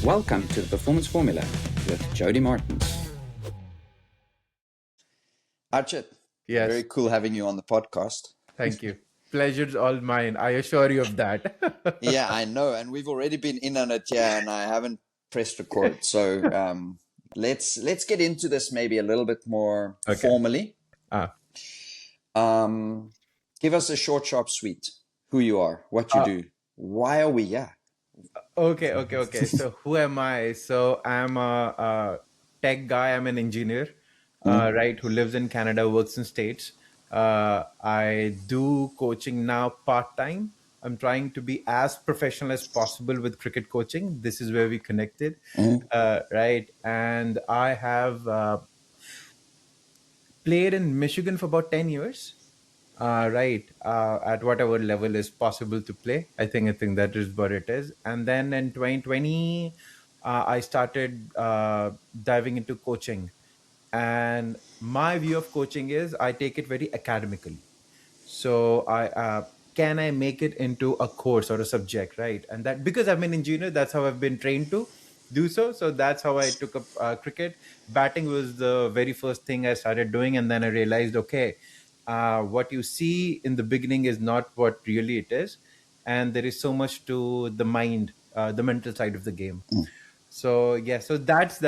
Welcome to the Performance Formula with Jody Martins. Archit, Yes, very cool having you on the podcast. thank you. Pleasure's all mine. I assure you of that. Yeah, I know, and we've already been in on it here, and I haven't pressed record. So let's get into this maybe a little bit more Okay. formally. Ah. Give us a short, sharp, sweet. Who you are, what you do, why are we here? Okay. So who am I? So I'm a tech guy. I'm an engineer, right? Who lives in Canada, works in States. I do coaching now part time. I'm trying to be as professional as possible with cricket coaching. This is where we connected, right? And I have played in Michigan for about 10 years. Right, at whatever level is possible to play. I think that is what it is. And then in 2020, I started diving into coaching. And my view of coaching is I take it very academically. So can I make it into a course or a subject, right? And that, because I'm an engineer, that's how I've been trained to do so. So that's how I took up cricket. Batting was the very first thing I started doing, and then I realized, okay, what you see in the beginning is not what really it is, and there is so much to the mind, the mental side of the game. So yeah, so that's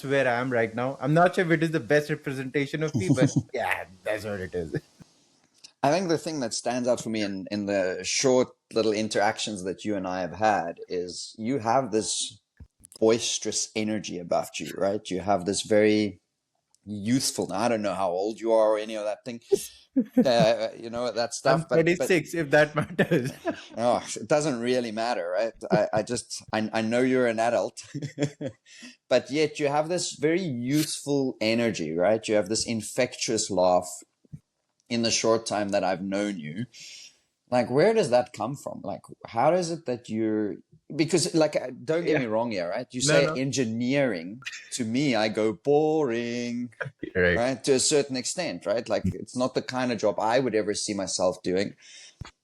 where I am right now. I'm not sure if it is the best representation of me, but yeah, that's what it is. I think the thing that stands out for me in the short little interactions that you and I have had is you have this boisterous energy about you, right? You have this very youthful. Now, I don't know how old you are or any of that thing, that I'm stuff. But 36, if that matters. oh, it doesn't really matter, right? I know you're an adult, but yet you have this very youthful energy, right? You have this infectious laugh in the short time that I've known you. Like, where does that come from? Like, how is it that you're, because like, don't get me Yeah. wrong here, right? You No, say no. engineering, to me, I go boring, Right. right? To a certain extent, right? Like, it's not the kind of job I would ever see myself doing.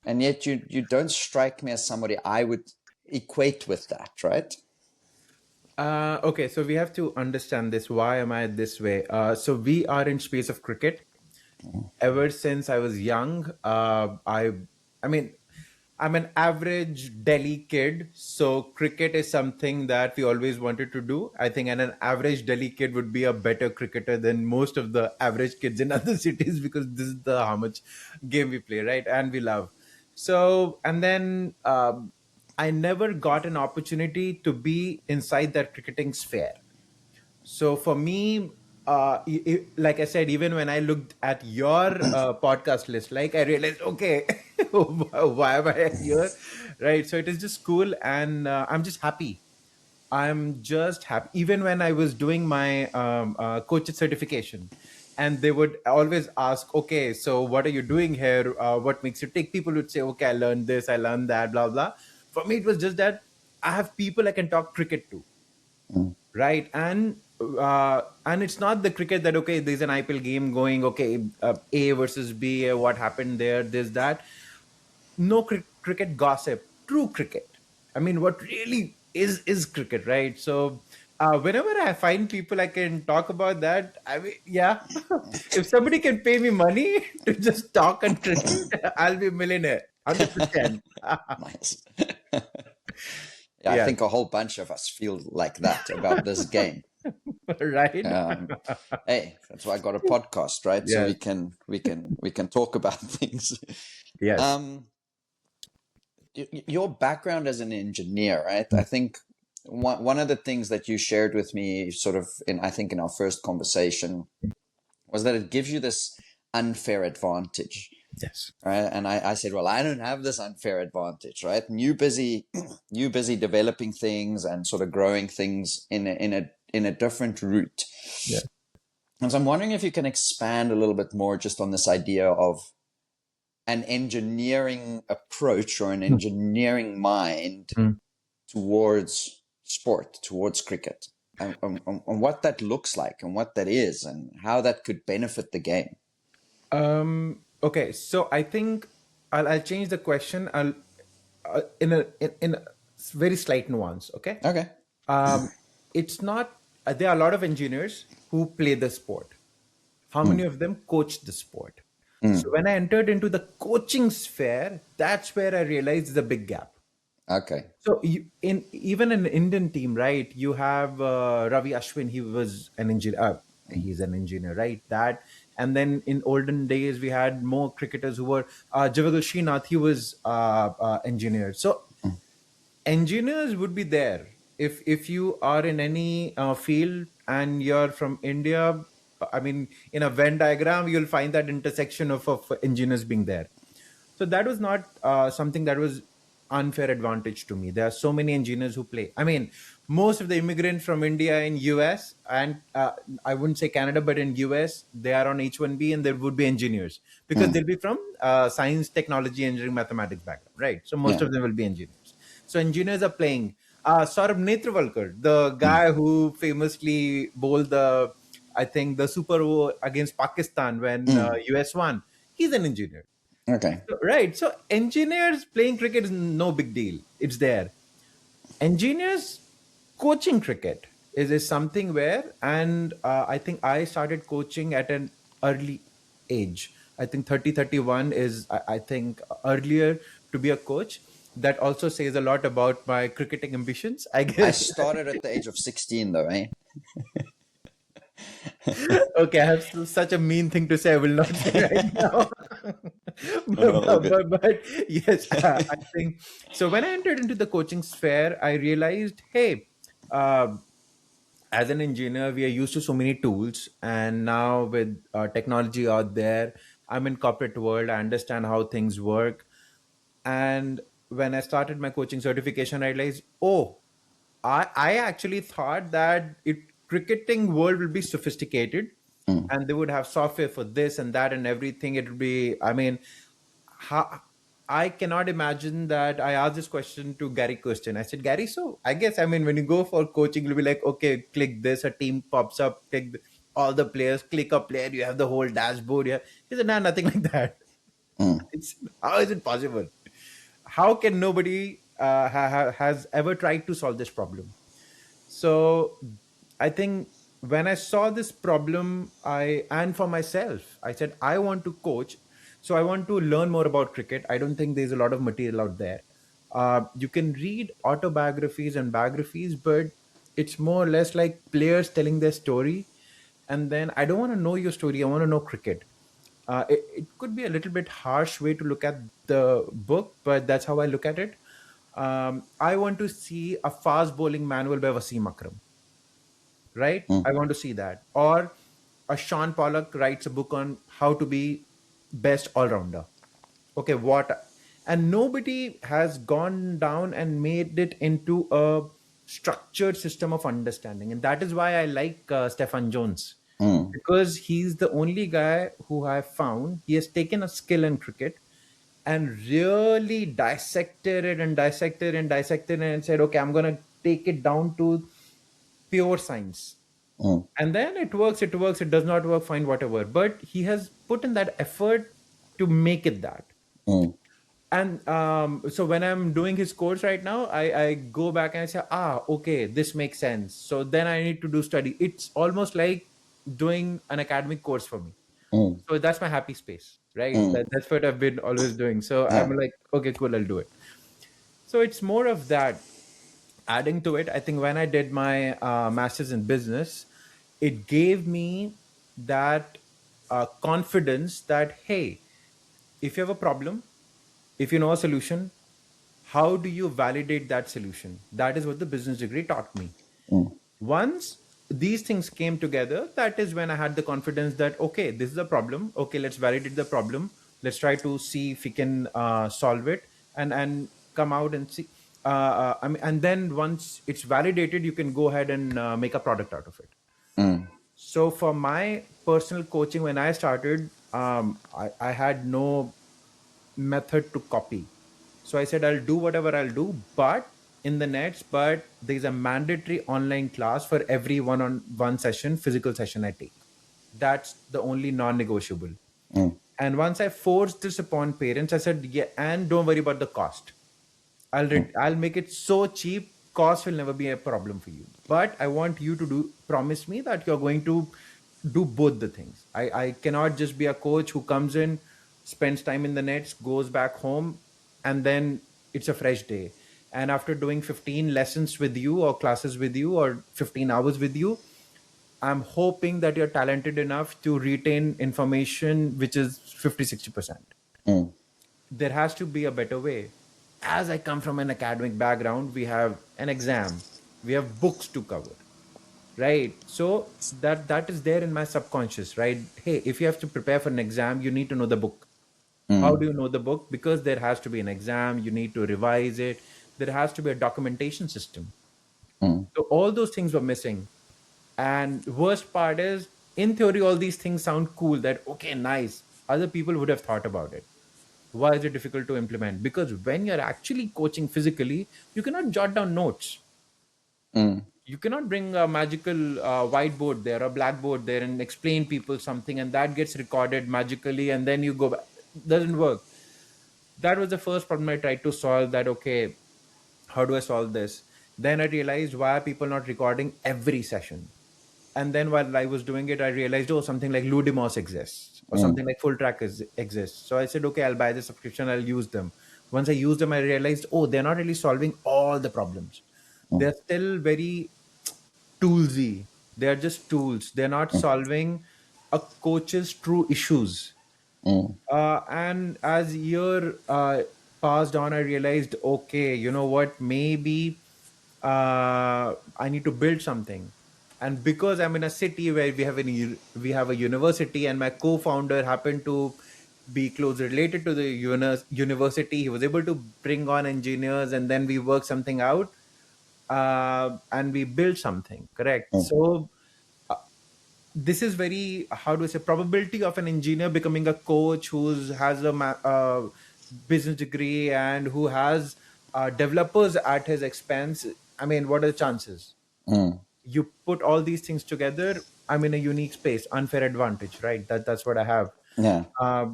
And yet you don't strike me as somebody I would equate with that, right? Okay, so we have to understand this. Why am I this way? So we are in space of cricket. Ever since I was young, I mean, I'm an average Delhi kid, so cricket is something that we always wanted to do. I think, and an average Delhi kid would be a better cricketer than most of the average kids in other cities, because this is the how much game we play, right? And we love. So, and then I never got an opportunity to be inside that cricketing sphere. So for me, like I said, even when I looked at your podcast list, like I realized, okay, why am I here? Right. So it is just cool, and I'm just happy. I'm just happy. Even when I was doing my coach certification, and they would always ask, okay, so what are you doing here? What makes you tick? People would say, okay, I learned this, I learned that, blah, blah. For me, it was just that I have people I can talk cricket to, right? And it's not the cricket that, okay, there's an IPL game going, okay, A versus B, what happened there, this, that. No cricket gossip, true cricket. I mean, what really is cricket, right? So whenever I find people I can talk about that, I mean, yeah, if somebody can pay me money to just talk and cricket, I'll be a millionaire, 100%. Nice. Yeah, I Yeah. think a whole bunch of us feel like that about this game. Right. Hey, that's why I got a podcast, right? So Yes. we can talk about things. Yes. Um, your background as an engineer, right? I think one of the things that you shared with me, sort of I think in our first conversation, was that it gives you this unfair advantage. Yes. Right. And I said, well, I don't have this unfair advantage, right? And you busy developing things and sort of growing things in a different route. Yeah. And so I'm wondering if you can expand a little bit more just on this idea of an engineering approach or an engineering mind towards sport, towards cricket, and what that looks like and what that is and how that could benefit the game. Okay, so I think I'll change the question. I'll in a very slight nuance. Okay. Okay. Um, it's not. There are a lot of engineers who play the sport. How many of them coach the sport? So when I entered into the coaching sphere, that's where I realized the big gap. Okay. So in even an Indian team, right? You have Ravi Ashwin. He was an engineer. He's an engineer, right? That, and then in olden days we had more cricketers who were Javagal Srinath. He was engineer. So engineers would be there if you are in any field and you're from India. I mean, in a Venn diagram, you'll find that intersection of engineers being there. So that was not something that was unfair advantage to me. There are so many engineers who play. I mean, most of the immigrants from India in US and I wouldn't say Canada, but in US, they are on H1B and there would be engineers because they'll be from science, technology, engineering, mathematics background, right? So most Yeah. of them will be engineers. So engineers are playing. Saurabh Netravalkar, the guy who famously bowled I think, the Super Over against Pakistan when US won, he's an engineer. Okay. Right. So engineers playing cricket is no big deal. It's there. Engineers coaching cricket is something where, and I think I started coaching at an early age. I think 30, 31 is, I think, earlier to be a coach. That also says a lot about my cricketing ambitions, I I guess. started at the age of 16 though, eh? Okay, I have such a mean thing to say. I will not say right now. No, no, all good. But yes, I think so. When I entered into the coaching sphere, I realized, hey, uh, as an engineer, we are used to so many tools, and now with technology out there, I'm in corporate world. I understand how things work, and when I started my coaching certification, I realized, oh, I actually thought that cricketing world will be sophisticated and they would have software for this and that and everything. It would be, I mean, how, I cannot imagine that. I asked this question to Gary Kirsten. I said, Gary, so I guess, I mean, when you go for coaching, you'll be like, okay, click this, a team pops up, click all the players, click a player, you have the whole dashboard. Yeah. He said, no, nothing like that. It's, how is it possible? How can nobody has ever tried to solve this problem? So I think when I saw this problem, and for myself, I said, I want to coach. So I want to learn more about cricket. I don't think there's a lot of material out there. You can read autobiographies and biographies, but it's more or less like players telling their story. And then I don't want to know your story. I want to know cricket. It could be a little bit harsh way to look at the book, but that's how I look at it. I want to see a fast bowling manual by Wasim Akram, right? I want to see that. Or a Sean Pollock writes a book on how to be best all rounder. Okay, what? And nobody has gone down and made it into a structured system of understanding. And that is why I like Stefan Jones, because he's the only guy who I found. He has taken a skill in cricket and really dissected it and dissected and dissected it and said, okay, I'm going to take it down to pure science. And then it works, it does not work, fine, whatever. But he has put in that effort to make it that. And so when I'm doing his course right now, I go back and I say, okay, this makes sense. So then I need to do study. It's almost like doing an academic course for me. So that's my happy space, right? That's what I've been always doing. So I'm Yeah. like, okay, cool, I'll do it. So it's more of that. Adding to it, I think when I did my master's in business, it gave me that confidence that, hey, if you have a problem, if you know a solution, how do you validate that solution? That is what the business degree taught me. Once these things came together, that is when I had the confidence that, okay, this is a problem. Okay, let's validate the problem. Let's try to see if we can solve it and come out and see. I mean, and then once it's validated, you can go ahead and make a product out of it. So for my personal coaching, when I started, I had no method to copy. So I said, I'll do whatever I'll do, but in the nets, but there's a mandatory online class for every one-on-one session, physical session I take. That's the only non-negotiable. And once I forced this upon parents, I said, yeah, and don't worry about the cost. I'll make it so cheap. cost will never be a problem for you. But I want you to promise me that you're going to do both the things. I cannot just be a coach who comes in, spends time in the nets, goes back home, and then it's a fresh day. And after doing 15 lessons with you or classes with you or 15 hours with you, I'm hoping that you're talented enough to retain information which is 50-60%. Mm. There has to be a better way. As I come from an academic background, we have an exam, we have books to cover, right? So that is there in my subconscious, right? Hey, if you have to prepare for an exam, you need to know the book. How do you know the book? Because there has to be an exam, you need to revise it, there has to be a documentation system. Mm. So all those things were missing. And worst part is, in theory, all these things sound cool, that okay, nice, other people would have thought about it. Why is it difficult to implement? Because when you're actually coaching physically, you cannot jot down notes. Mm. You cannot bring a magical whiteboard there, a blackboard there, and explain people something, and that gets recorded magically, and then you go back. Doesn't work. That was the first problem I tried to solve. That okay, how do I solve this? Then I realized, why are people not recording every session? And then while I was doing it, I realized, oh, something like Ludimos exists, or Mm. something like Full Track exists. So I said, okay, I'll buy the subscription, I'll use them. Once I used them, I realized, oh, they're not really solving all the problems. Mm. They're still very toolsy. They're just tools. They're not solving a coach's true issues. Mm. And as year passed on, I realized, okay, you know what? Maybe I need to build something. And because I'm in a city where we have a university, and my co-founder happened to be close related to the university, he was able to bring on engineers, and then we worked something out, and we built something. Correct. Mm. So this is very, how do I say, probability of an engineer becoming a coach who has a business degree and who has developers at his expense. I mean, what are the chances? Mm. You put all these things together, I'm in a unique space, unfair advantage, right? That's what I have. Yeah.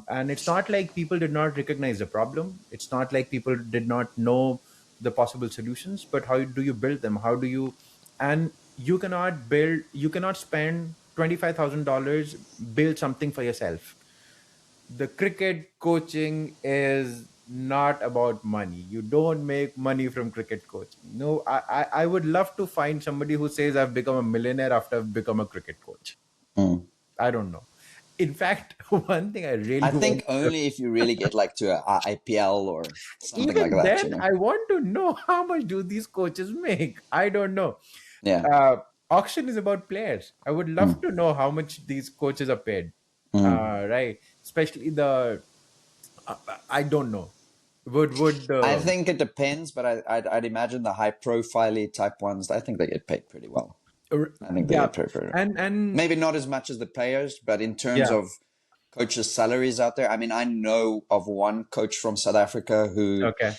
And it's not like people did not recognize the problem, it's not like people did not know the possible solutions, but how do you build them? How do you, and you cannot spend $25,000 build something for yourself. The cricket coaching is not about money. You don't make money from cricket coaching. No, I would love to find somebody who says I've become a millionaire after I've become a cricket coach. Mm. I don't know. In fact, one thing I really I think want to, only if you really get like to a IPL or something like even that, you then, know. I want to know, how much do these coaches make? I don't know. Yeah. Auction is about players. I would love Mm. to know how much these coaches are paid. Mm. Right, especially I don't know. Would I think it depends, but I'd imagine the high profile type ones, I think they get paid pretty well. I think they yeah, get paid pretty well. and Maybe not as much as the players, but in terms yeah, of coaches' salaries out there, I mean, I know of one coach from South Africa who okay,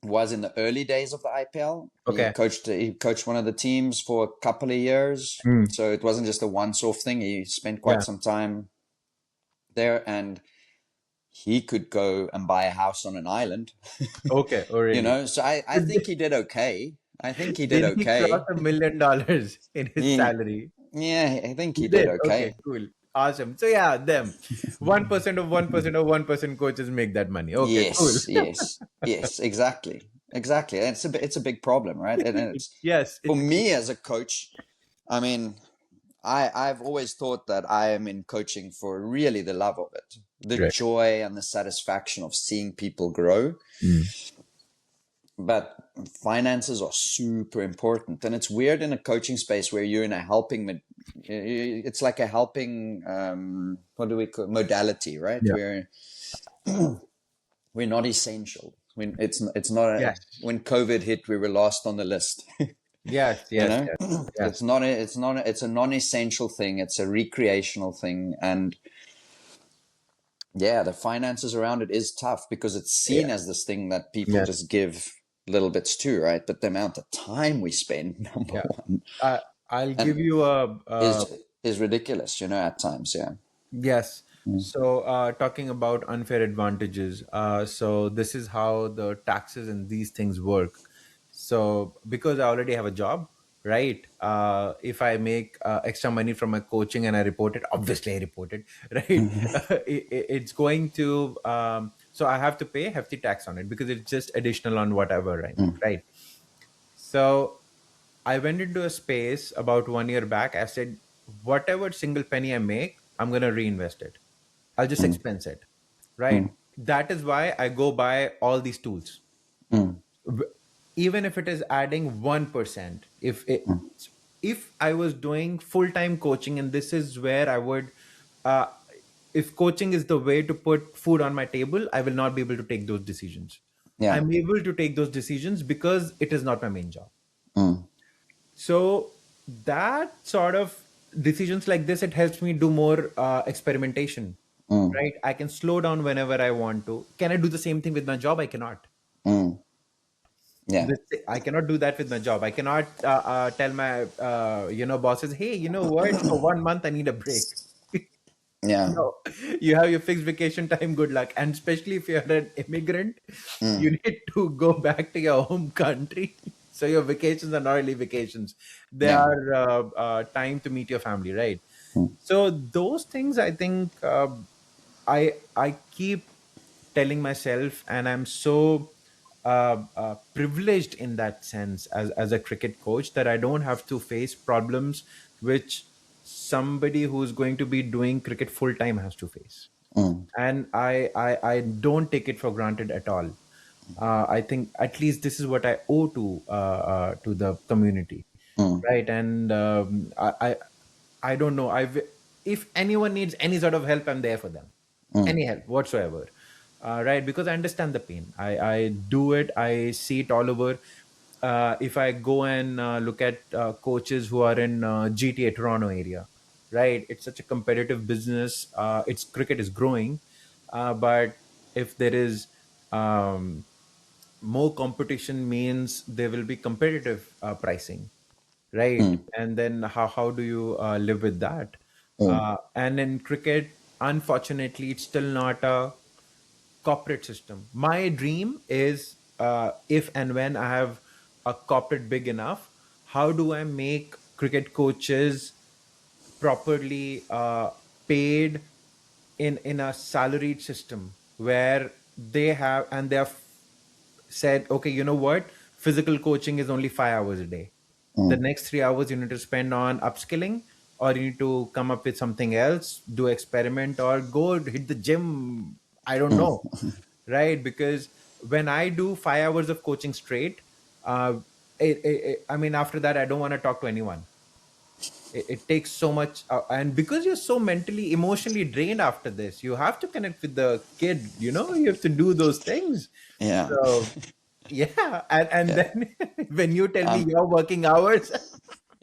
was in the early days of the IPL. okay, He coached one of the teams for a couple of years. mm, So it wasn't just a once-off thing. He spent quite yeah, some time there, and he could go and buy a house on an island, okay. Oh, you really? know. So I think he did okay. I think he did Did he cross okay. $1 million in his Yeah, salary? yeah, I think He he did did. Okay, okay. cool, awesome. So yeah, them 1% of 1% of 1% coaches make that money. Okay, cool. Yes, yes, yes, exactly, exactly. And it's a big problem, right? And it's Yes, for it's me as a coach. I mean, I've always thought that I am in coaching for really the love of it, the right. joy and the satisfaction of seeing people grow. Mm. But finances are super important, and it's weird in a coaching space where you're in a helping. It's like a helping. What do we call modality, right? Yeah. We're not essential. When it's not a, Yes. when COVID hit, we were last on the list. Yes. You Yes. know, Yes. Yes. it's a non-essential thing. It's a recreational thing, and yeah, the finances around it is tough because it's Yeah. seen as this thing that people Yes. just give little bits to, right? But the amount of time we spend, number Yeah. one, I'll give and you a is ridiculous, you know, at times. Yeah. yes. Mm. So, talking about unfair advantages. So this is how the taxes and these things work. So because I already have a job, right? If I make extra money from my coaching and I report it, obviously I report it, right? It's going to, so I have to pay hefty tax on it because it's just additional on whatever I make, right? So I went into a space about 1 year back. I said, whatever single penny I make, I'm going to reinvest it. I'll just expense it, right? That is why I go buy all these tools. Even if it is adding 1%, if I was doing full-time coaching, and this is where I would, uh, if coaching is the way to put food on my table, I will not be able to take those decisions. Yeah. I'm able to take those decisions because it is not my main job. Mm. So that sort of decisions like this, it helps me do more experimentation, right? I can slow down whenever I want to. Can I do the same thing with my job? I cannot. Yeah. I cannot do that with my job. I cannot tell my bosses, hey, you know what? For 1 month, I need a break. Yeah. No, you have your fixed vacation time. Good luck. And especially if you're an immigrant, you need to go back to your home country. So your vacations are not really vacations; they Yeah. are time to meet your family, right? So those things, I think, I keep telling myself, and I'm so privileged in that sense as a cricket coach, that I don't have to face problems which somebody who's going to be doing cricket full time has to face. And I don't take it for granted at all. I think at least this is what I owe to the community, right? And I don't know. If anyone needs any sort of help, I'm there for them. Any help whatsoever, right? Because I understand the pain. I do it. I see it all over. If I go and look at coaches who are in GTA Toronto area, right? It's such a competitive business. It's cricket is growing, but if there is more competition, means there will be competitive pricing, right? And then how do you live with that? And in cricket, unfortunately, it's still not a corporate system. My dream is, if and when I have a corporate big enough, how do I make cricket coaches properly paid in a salaried system where they have, and they have said, okay, you know what, physical coaching is only 5 hours a day. The next 3 hours you need to spend on upskilling, or you need to come up with something else, do experiment, or go hit the gym. I don't know, right? Because when I do 5 hours of coaching straight, I mean, after that, I don't want to talk to anyone. It takes so much, and because you're so mentally, emotionally drained after this, you have to connect with the kid. You have to do those things. Yeah. So yeah, and Yeah. then when you tell me Um, your working hours,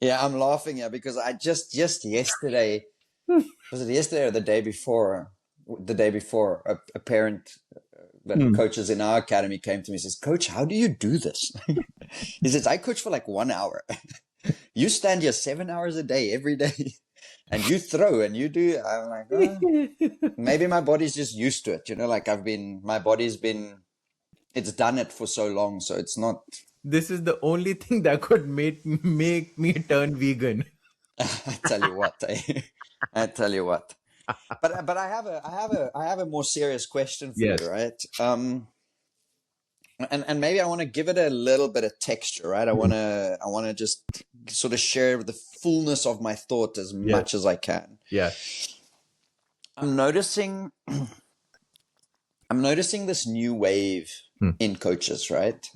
yeah, I'm laughing here because I just yesterday, was it yesterday or the day before? The day before, a parent that coaches in our academy came to me and says, Coach, how do you do this? He says, I coach for like 1 hour. You stand here 7 hours a day, every day, and you throw and you do. I'm like, maybe my body's just used to it. Like my body's been, it's done it for so long. So it's not, this is the only thing that could make me turn vegan. I tell you what, I tell you what. But I have a more serious question for Yes. you, right? And maybe I want to give it a little bit of texture, right? I want to just sort of share the fullness of my thought as Yes. much as I can. Yeah. I'm noticing this new wave in coaches, right?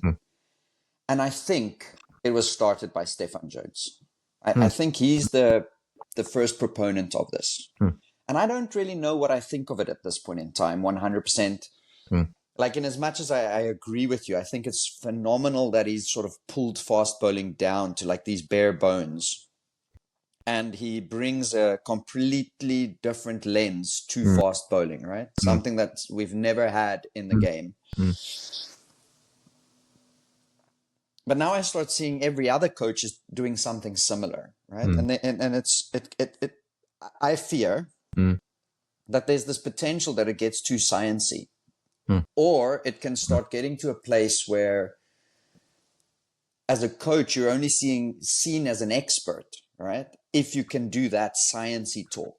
And I think it was started by Stefan Jones. I think he's the first proponent of this. And I don't really know what I think of it at this point in time, 100%. Like, in as much as I agree with you, I think it's phenomenal that he's sort of pulled fast bowling down to like these bare bones. And he brings a completely different lens to fast bowling, right? Something that we've never had in the game. But now I start seeing every other coach is doing something similar, right? And I fear that there's this potential that it gets too sciencey, or it can start getting to a place where as a coach, you're only seen as an expert, right? If you can do that sciencey talk.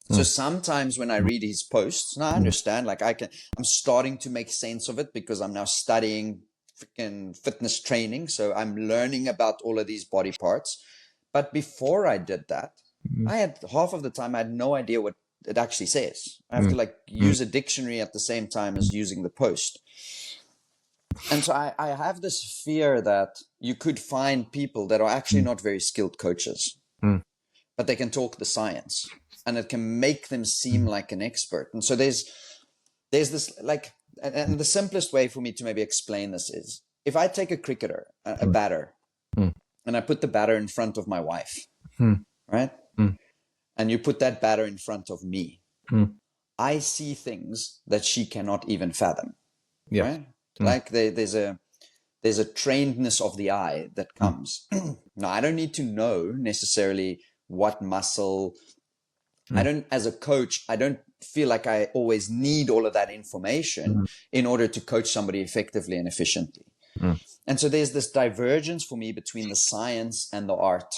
So sometimes when I read his posts, now I understand, like I'm starting to make sense of it because I'm now studying freaking fitness training. So I'm learning about all of these body parts. But before I did that, I had half of the time I had no idea what it actually says. I have to like use a dictionary at the same time as using the post. And so I have this fear that you could find people that are actually not very skilled coaches, but they can talk the science and it can make them seem like an expert. And so there's this like, and the simplest way for me to maybe explain this is if I take a cricketer, a batter, and I put the batter in front of my wife, right? And you put that batter in front of me, I see things that she cannot even fathom, right? Like there's a trainedness of the eye that comes. Now, I don't need to know necessarily what muscle. I don't, as a coach, I don't feel like I always need all of that information in order to coach somebody effectively and efficiently. And so there's this divergence for me between the science and the art.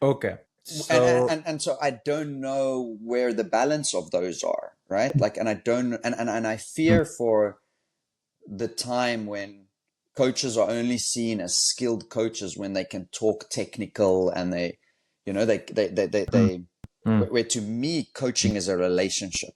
Okay. So And so I don't know where the balance of those are, right? Like, and I don't, and I fear for the time when coaches are only seen as skilled coaches when they can talk technical and they, you know, where to me, coaching is a relationship.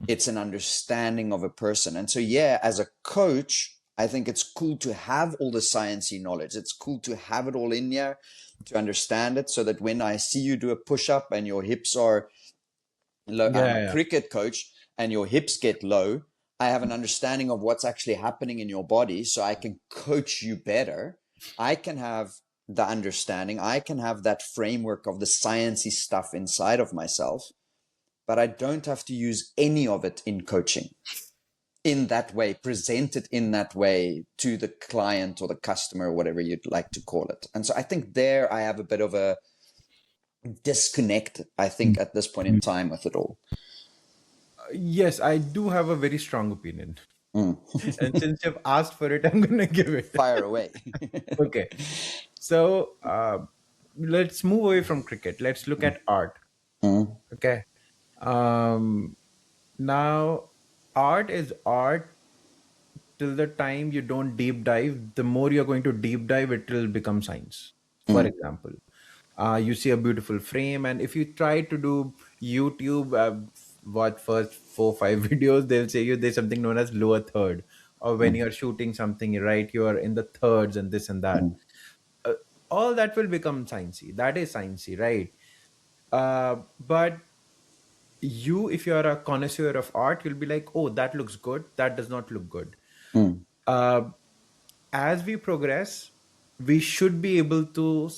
It's an understanding of a person. And so, yeah, as a coach, I think it's cool to have all the sciencey knowledge. It's cool to have it all in there, to understand it, so that when I see you do a push-up and your hips are low, I'm a cricket coach and your hips get low, I have an understanding of what's actually happening in your body so I can coach you better. I can have the understanding. I can have that framework of the sciencey stuff inside of myself, but I don't have to use any of it in coaching in that way, present it in that way to the client or the customer, whatever you'd like to call it. And so I think there I have a bit of a disconnect, I think, at this point in time with it all. yes, I do have a very strong opinion. And since you've asked for it, I'm gonna give it. Fire away. Okay. So let's move away from cricket. Let's look at art. Okay. Now, art is art till the time you don't deep dive. The more you're going to deep dive, it will become science. For example, you see a beautiful frame, and if you try to do YouTube, what first 4 5 videos, they'll say you there's something known as lower third, or when you're shooting something, right, you are in the thirds and this and that. Uh, all that will become sciencey. That is sciencey, right? But you, if you're a connoisseur of art, you'll be like, oh, that looks good, that does not look good. uh, as we progress, we should be able to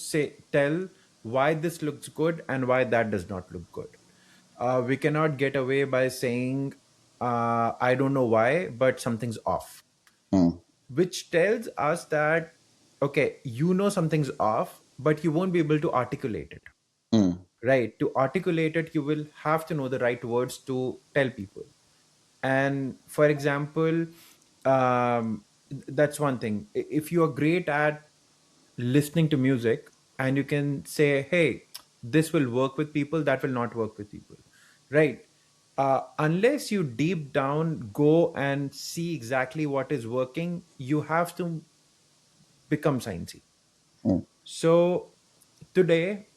tell why this looks good and why that does not look good. We cannot get away by saying, I don't know why, but something's off, which tells us that, okay, you know something's off, but you won't be able to articulate it. Right? To articulate it, you will have to know the right words to tell people. And for example, that's one thing. If you are great at listening to music and you can say, hey, this will work with people, that will not work with people, right? Unless you deep down go and see exactly what is working, you have to become sciencey. So today,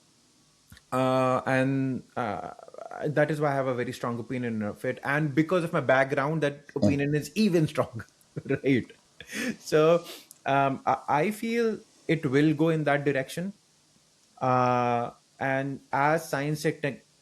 and that is why I have a very strong opinion of it. And because of my background, that opinion is even stronger, right? So I feel it will go in that direction. And as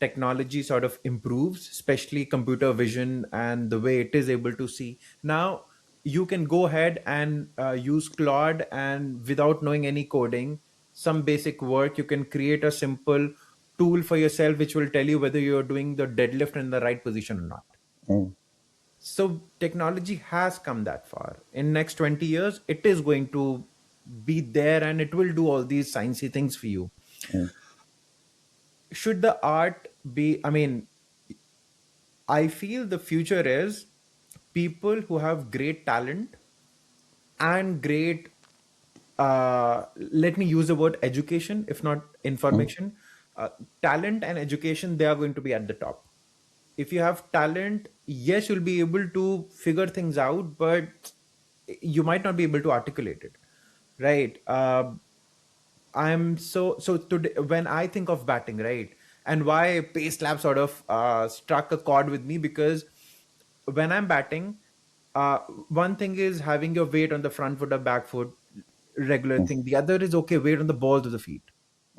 technology sort of improves, especially computer vision and the way it is able to see, now you can go ahead and use Claude, and without knowing any coding, some basic work, you can create a simple tool for yourself which will tell you whether you're doing the deadlift in the right position or not. So technology has come that far. In next 20 years, it is going to be there and it will do all these sciencey things for you. Should the art be, I mean, I feel the future is people who have great talent and great, let me use the word education, if not information. uh, Talent and education, they are going to be at the top. If you have talent, yes, you'll be able to figure things out, but you might not be able to articulate it, right? I'm so today when I think of batting, right, and why pace slap sort of struck a chord with me, because when I'm batting, uh, one thing is having your weight on the front foot or back foot, regular thing. The other is, okay, weight on the balls of the feet.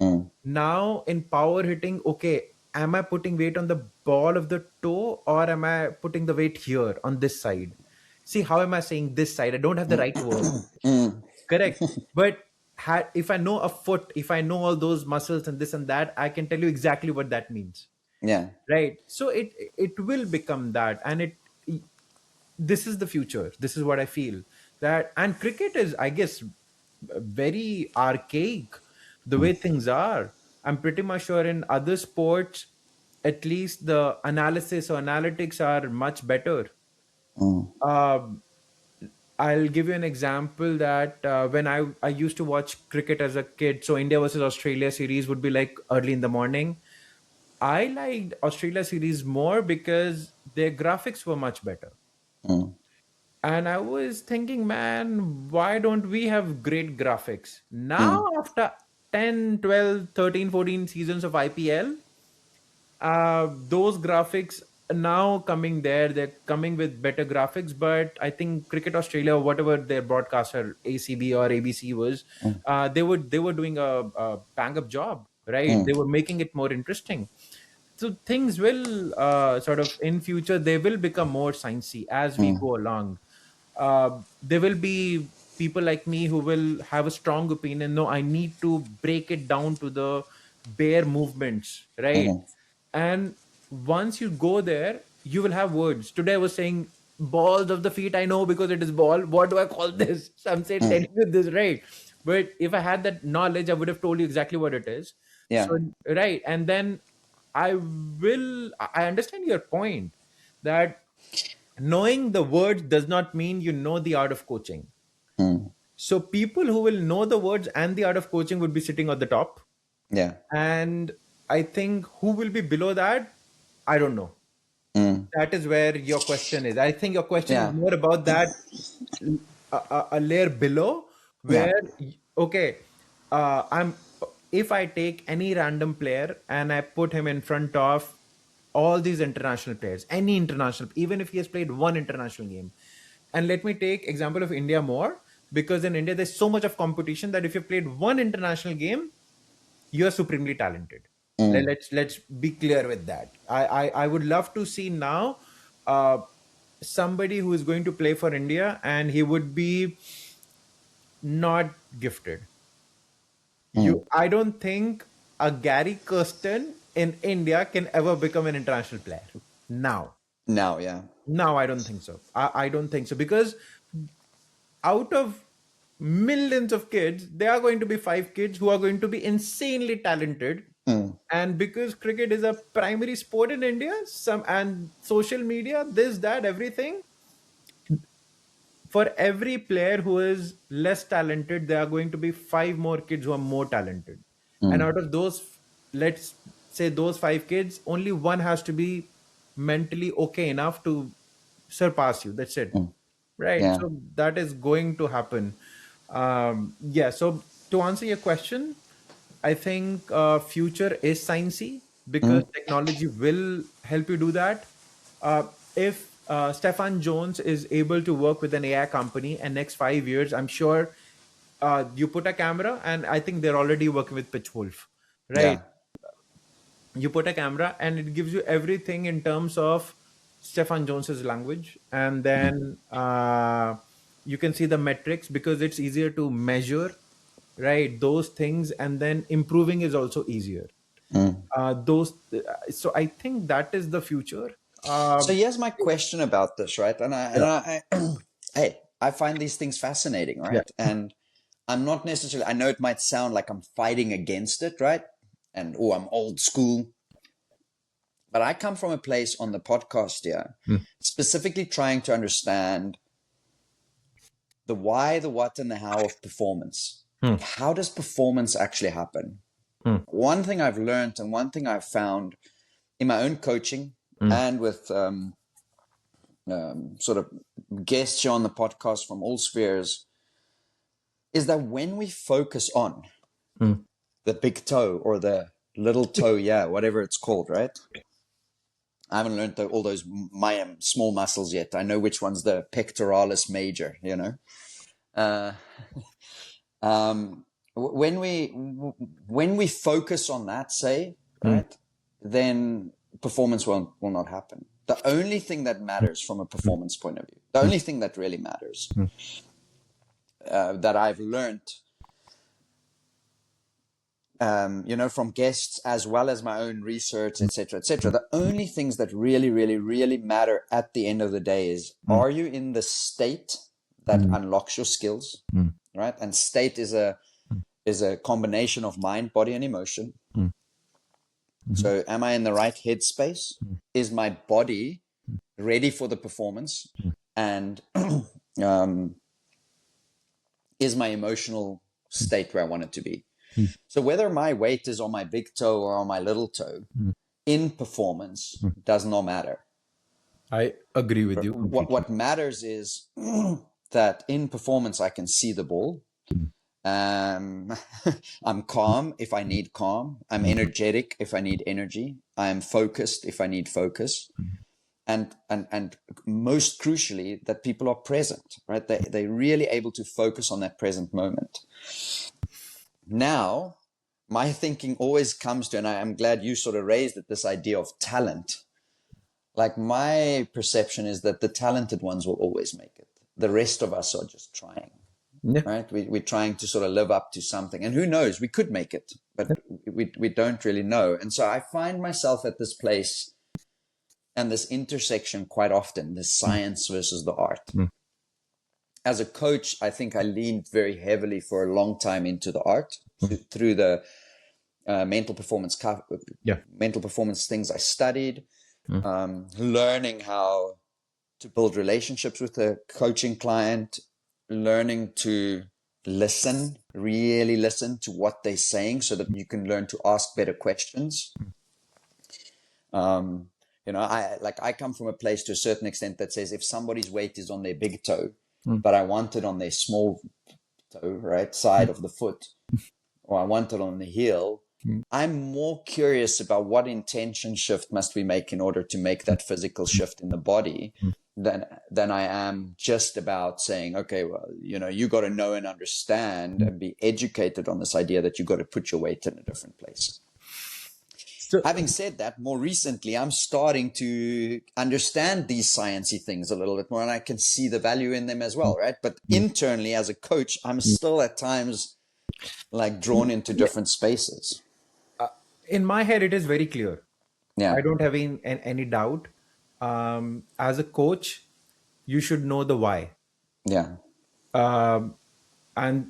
Mm. Now in power hitting, okay, am I putting weight on the ball of the toe, or am I putting the weight here on this side? See, how am I saying this side? I don't have the right word. Mm. Correct. But if I know a foot, if I know all those muscles and this and that, I can tell you exactly what that means. Yeah. Right. So it will become that, and this is the future. This is what I feel. That, and cricket is, I guess, very archaic the way things are. I'm pretty much sure in other sports, at least the analysis or analytics are much better. Mm. Um, I'll give you an example that when I used to watch cricket as a kid, so India versus Australia series would be like early in the morning. I liked Australia series more because their graphics were much better. Mm. And I was thinking, man, why don't we have great graphics? Now, Mm. after 10, 12, 13, 14 seasons of IPL, those graphics are now coming there. They're coming with better graphics, but I think Cricket Australia, or whatever their broadcaster, ACB or ABC was, they were doing a bang up job, right? Mm. They were making it more interesting. So things will sort of in future, they will become more sciencey as we Mm. go along. There will be people like me who will have a strong opinion. No, I need to break it down to the bare movements, right? Mm. And once you go there, you will have words. Today I was saying balls of the feet, I know because it is ball. What do I call this? So I'm saying Mm. telling you this, right? But if I had that knowledge, I would have told you exactly what it is. Yeah. So right, and then I understand your point that knowing the words does not mean you know the art of coaching. Mm. So people who will know the words and the art of coaching would be sitting at the top. Yeah. And I think who will be below that, I don't know. Mm. That is where your question is. I think your question is Yeah. more about that, a layer below, Yeah. where okay, I'm if I take any random player and I put him in front of all these international players, any international, even if he has played one international game, and let me take example of India more, because in India there's so much of competition that if you played one international game, you're supremely talented. Mm. Let's be clear with that. I would love to see now uh, somebody who is going to play for India and he would be not gifted. Mm. I don't think a Gary Kirsten in India can ever become an international player. Now. Now, yeah. Now I don't think so. I don't think so, because out of millions of kids, there are going to be five kids who are going to be insanely talented. Mm. And because cricket is a primary sport in India, some and social media, this, that, everything, for every player who is less talented, there are going to be five more kids who are more talented. And Mm. out of those, let's say those five kids, only one has to be mentally okay enough to surpass you. That's it. Mm. Right. Yeah. So that is going to happen. Yeah. So to answer your question, I think future is sciencey because Mm. technology will help you do that. If Stefan Jones is able to work with an AI company and next 5 years, I'm sure you put a camera, and I think they're already working with Pitchwolf, right? Yeah. You put a camera and it gives you everything in terms of Stefan Jones's language, and Mm. then you can see the metrics because it's easier to measure, right? Those things, and then improving is also easier. Mm. Those, so I think that is the future. So Um, here's my question about this, right? yeah, Hey, I find these things fascinating, yeah. right? And I'm not necessarily, I know it might sound like I'm fighting against it, right? And, oh, I'm old school. But I come from a place on the podcast here, Mm. specifically trying to understand the why, the what, and the how of performance. Like, how does performance actually happen? One thing I've learned and one thing I've found in my own coaching and with sort of guests here on the podcast from all spheres is that when we focus on the big toe or the little toe, whatever it's called, right? I haven't learned all those small muscles yet. I know which one's the pectoralis major, you know. When we focus on that, say, right, then performance will not happen. The only thing that matters from a performance point of view, the only thing that really matters, that I've learned, from guests as well as my own research, etc., etc. The only things that really, really, really matter at the end of the day is, are you in the state that unlocks your skills, right? And state is a combination of mind, body, and emotion. So am I in the right headspace? Is my body ready for the performance? And is my emotional state where I want it to be? So whether my weight is on my big toe or on my little toe, in performance does not matter. I agree with you. What matters is that in performance I can see the ball. I'm calm if I need calm. I'm energetic if I need energy. I am focused if I need focus. And most crucially, that people are present, right? They're really able to focus on that present moment. Now, my thinking always comes to, and I'm glad you sort of raised it, this idea of talent. Like, my perception is that the talented ones will always make it. The rest of us are just trying. Yeah. Right? We're trying to sort of live up to something. And who knows, we could make it, but we don't really know. And so I find myself at this place and this intersection quite often, the science versus the art. As a coach, I think I leaned very heavily for a long time into the art through the mental performance things I studied, learning how to build relationships with a coaching client, learning to listen, really listen to what they're saying so that you can learn to ask better questions. I come from a place to a certain extent that says if somebody's weight is on their big toe, but I want it on their small toe, right, side of the foot, or I want it on the heel, I'm more curious about what intention shift must we make in order to make that physical shift in the body than I am just about saying, okay, well, you got to know and understand and be educated on this idea that you got to put your weight in a different place. So, having said that, more recently, I'm starting to understand these sciencey things a little bit more, and I can see the value in them as well, right? But internally, as a coach, I'm still at times like drawn into different spaces. In my head, it is very clear. Yeah. I don't have any doubt. As a coach, you should know the why. Yeah. And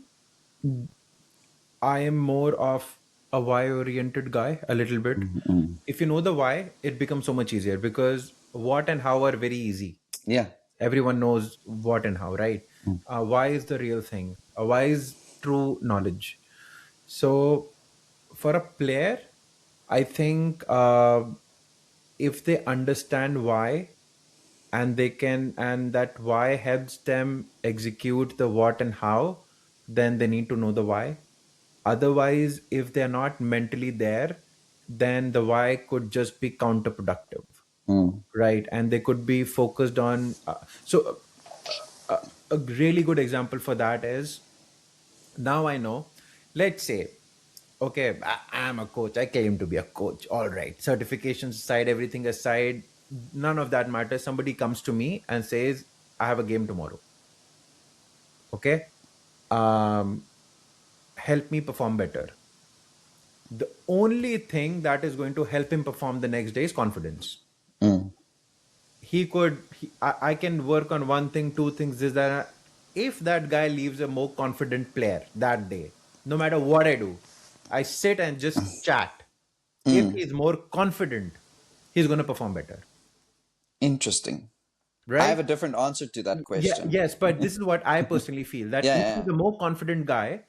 I am more of a why-oriented guy, a little bit. If you know the why, it becomes so much easier because what and how are very easy. Yeah. Everyone knows what and how, right? Why is the real thing? Why is true knowledge? So for a player, I think if they understand why and that why helps them execute the what and how, then they need to know the why. Otherwise, if they're not mentally there, then the why could just be counterproductive, right? And they could be focused on. A really good example for that is, now I know, let's say, okay, I'm a coach. I came to be a coach. All right. Certifications aside, everything aside, none of that matters. Somebody comes to me and says, I have a game tomorrow. Okay. Help me perform better. The only thing that is going to help him perform the next day is confidence. I can work on one thing, two things, this, that. If that guy leaves a more confident player that day, no matter what I do, I sit and just chat. If he's more confident, he's going to perform better. Interesting. I have right? a different answer to that Yeah, question. yes, but this is what I personally feel, that Yeah, if yeah, he's a more confident guy,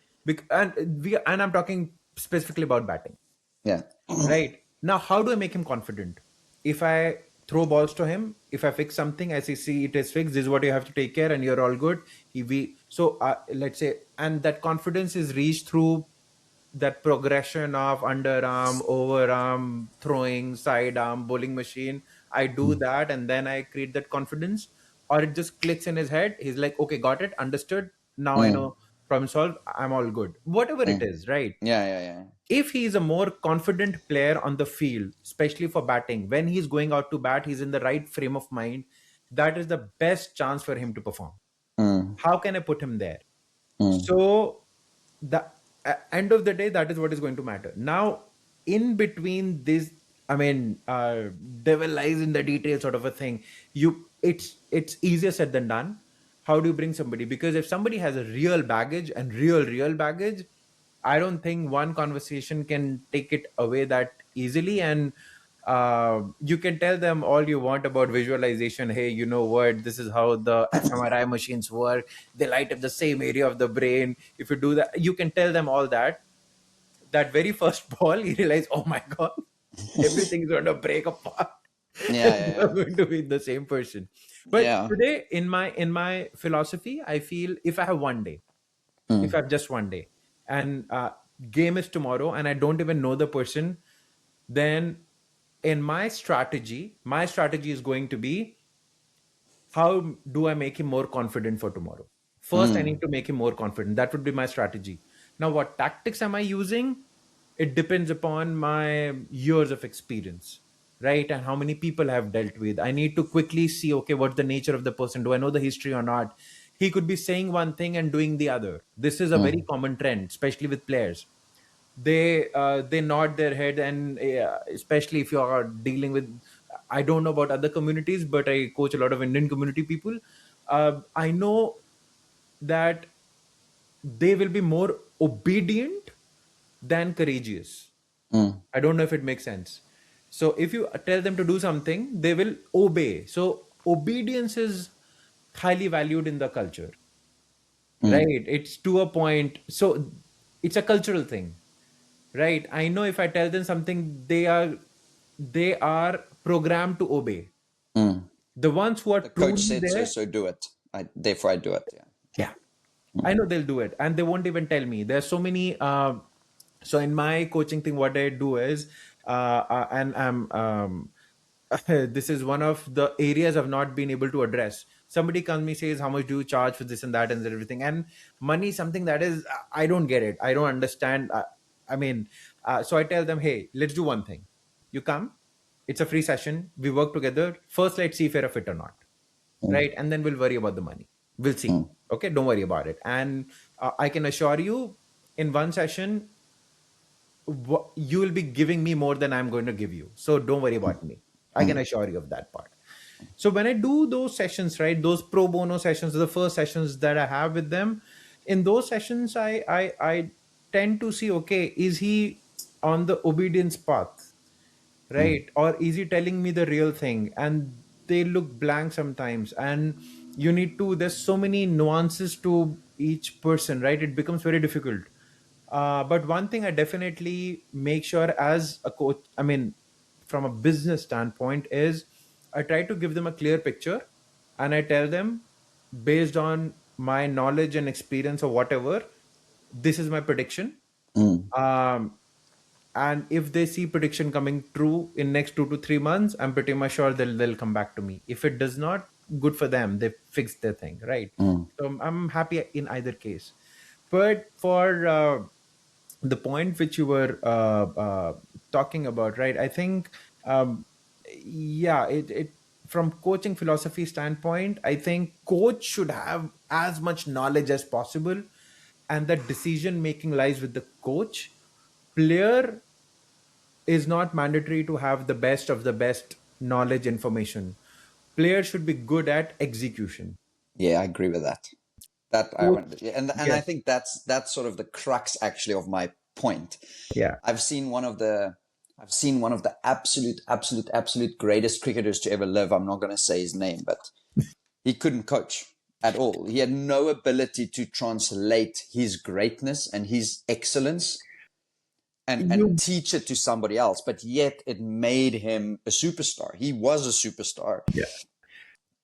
and I'm talking specifically about batting, yeah. right? Now, how do I make him confident? If I throw balls to him, if I fix something, I say, see, it is fixed. This is what you have to take care, and you're all good. Let's say, and that confidence is reached through that progression of underarm, overarm, throwing, sidearm, bowling machine. I do that, and then I create that confidence, or it just clicks in his head. He's like, okay, got it, understood. Now I Mm, know, problem solved. I'm all good. Whatever it mm. is, right? Yeah, yeah, yeah. If he is a more confident player on the field, especially for batting, when he's going out to bat, he's in the right frame of mind. That is the best chance for him to perform. Mm, How can I put him there? mm, So the end of the day, that is what is going to matter. Now, in between this, I mean, devil lies in the details, sort of a thing. It's easier said than done. How do you bring somebody? Because if somebody has a real baggage and real baggage, I don't think one conversation can take it away that easily. And you can tell them all you want about visualization. Hey, you know what? This is how the fMRI machines work. They light up the same area of the brain. If you do that, you can tell them all that. That very first ball, you realize, oh my god, everything is going to break apart. yeah, And yeah, you're going to be the same person. But yeah. today, in my philosophy, I feel if I have one day, if Mm, I have just one day, and game is tomorrow, and I don't even know the person, then in my strategy is going to be, how do I make him more confident for tomorrow? First, I mm, need to make him more confident. That would be my strategy. Now, what tactics am I using? It depends upon my years of experience, right? And how many people I have dealt with. I need to quickly see, okay, what's the nature of the person? Do I know the history or not? He could be saying one thing and doing the other. This is a very mm, common trend, especially with players. They nod their head, and especially if you are dealing with, I don't know about other communities, but I coach a lot of Indian community people. I know that they will be more obedient than courageous. mm, I don't know if it makes sense. So if you tell them to do something, they will obey. So obedience is highly valued in the culture, mm, right? It's to a point. So it's a cultural thing, right? I know if I tell them something, they are programmed to obey. mm. The ones who are The coach truly said so, there, so do it. Therefore, I do it. Yeah. yeah, I know they'll do it, and they won't even tell me. There's so many. So in my coaching thing, what I do is, and I'm this is one of the areas I've not been able to address. Somebody comes me, says, how much do you charge for this and that and everything? And money is something that is, I don't get it. I don't understand. I mean, so I tell them, hey, let's do one thing. You come, it's a free session. We work together. First, let's see if you're a fit or not, Mm, right? And then we'll worry about the money. We'll see. mm, Okay, don't worry about it. And I can assure you, in one session, you will be giving me more than I'm going to give you. So don't worry about me. I can mm, assure you of that part. So when I do those sessions, right, those pro bono sessions, the first sessions that I have with them, in those sessions, I tend to see, okay, is he on the obedience path, mm, right? Or is he telling me the real thing? And they look blank sometimes. And you need to, there's so many nuances to each person, right? It becomes very difficult. But one thing I definitely make sure as a coach, I mean, from a business standpoint, is I try to give them a clear picture, and I tell them, based on my knowledge and experience or whatever, this is my prediction. mm, Um, and if they see prediction coming true in next 2 to 3 months, I'm pretty much sure they'll come back to me. If it does not, good for them, they fixed their thing, right? mm, So I'm happy in either case. But for the point which you were talking about, right? I think, um, yeah, it from coaching philosophy standpoint, I think coach should have as much knowledge as possible, and that decision making lies with the coach. Player is not mandatory to have the best of the best knowledge information. Player should be good at execution. yeah, I agree with that. That I want, Coach, yeah, and I yes, think that's sort of the crux actually of my point. yeah, I've seen one of the I've seen one of the absolute greatest cricketers to ever live. I'm not going to say his name, but he couldn't coach at all. He had no ability to translate his greatness and his excellence and teach it to somebody else, but yet it made him a superstar. He was a superstar. Yeah.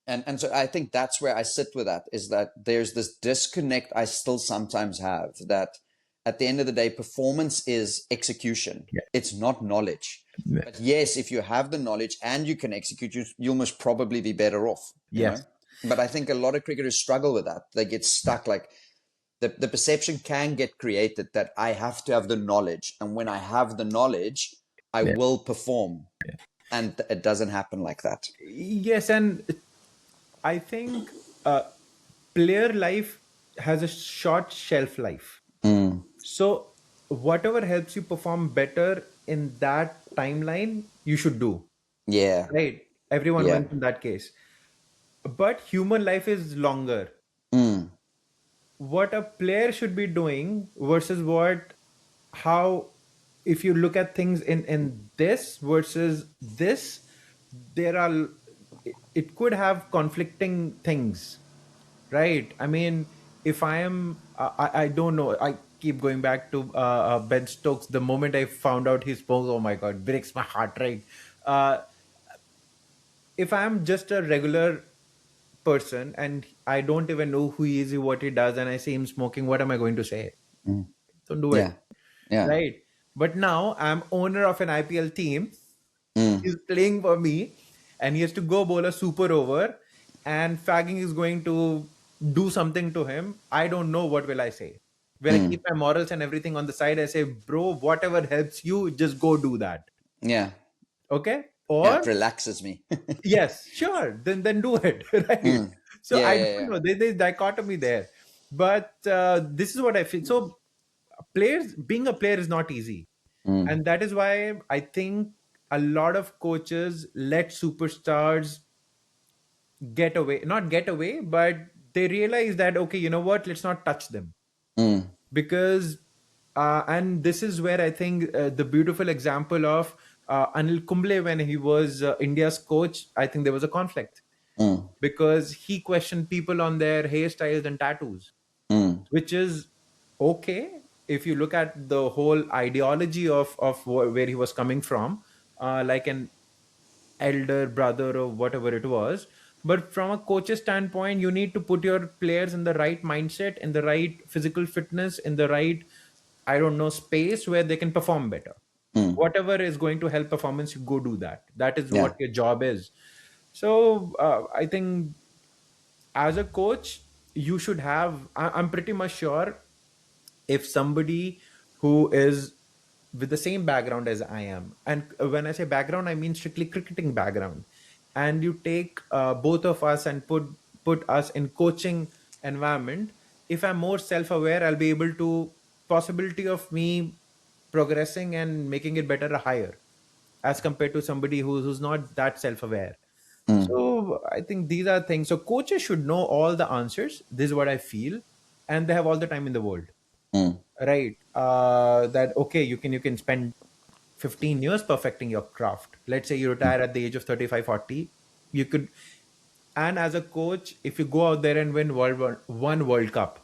And so I think that's where I sit with that, is that there's this disconnect I still sometimes have, that at the end of the day, performance is execution. Yeah. It's not knowledge. Yeah. But yes, if you have the knowledge and you can execute, you'll most probably be better off. You Yes. know? But I think a lot of cricketers struggle with that. They get stuck. Like the perception can get created that I have to have the knowledge. And when I have the knowledge, I will perform. And it doesn't happen like that. Yes, and I think player life has a short shelf life. So whatever helps you perform better in that timeline, you should do. Yeah. Right? Everyone Yeah. wins in that case. But human life is longer. What a player should be doing versus how, if you look at things in this versus this, there are, it could have conflicting things, right? I mean, if I am, I don't know, I keep going back to Ben Stokes. The moment I found out his poems, oh my God, breaks my heart, right? If I'm just a regular person and I don't even know who he is, what he does, and I see him smoking, what am I going to say? Don't do Yeah. it. Yeah. Right. But now I'm owner of an IPL team. He's playing for me and he has to go bowl a super over and fagging is going to do something to him. I don't know what will I say. Where I keep my morals and everything on the side, I say, bro, whatever helps you, just go do that. Yeah. Okay? Yeah. Or It relaxes me. yes, sure, then do it. Right. So Yeah, I yeah, don't yeah. know. There's dichotomy there. But this is what I feel. So being a player is not easy. And that is why I think a lot of coaches let superstars not get away, but they realize that, okay, you know what, let's not touch them. Because and this is where I think the beautiful example of Anil Kumble, when he was India's coach, I think there was a conflict because he questioned people on their hairstyles and tattoos, which is okay if you look at the whole ideology of where he was coming from, like an elder brother or whatever it was. But from a coach's standpoint, you need to put your players in the right mindset, in the right physical fitness, in the right, I don't know, space where they can perform better. Whatever is going to help performance, you go do that. That is Yeah. what your job is. So I think as a coach, you should have, I'm pretty much sure if somebody who is with the same background as I am, and when I say background, I mean strictly cricketing background, and you take both of us and put us in coaching environment, if I'm more self-aware, I'll be able to possibility of me progressing and making it better higher as compared to somebody who's not that self-aware. So I think these are things. So coaches should know all the answers. This is what I feel, and they have all the time in the world, right? That okay, you can spend 15 years perfecting your craft. Let's say you retire at the age of 35, 40. You could, and as a coach, if you go out there and win one World Cup,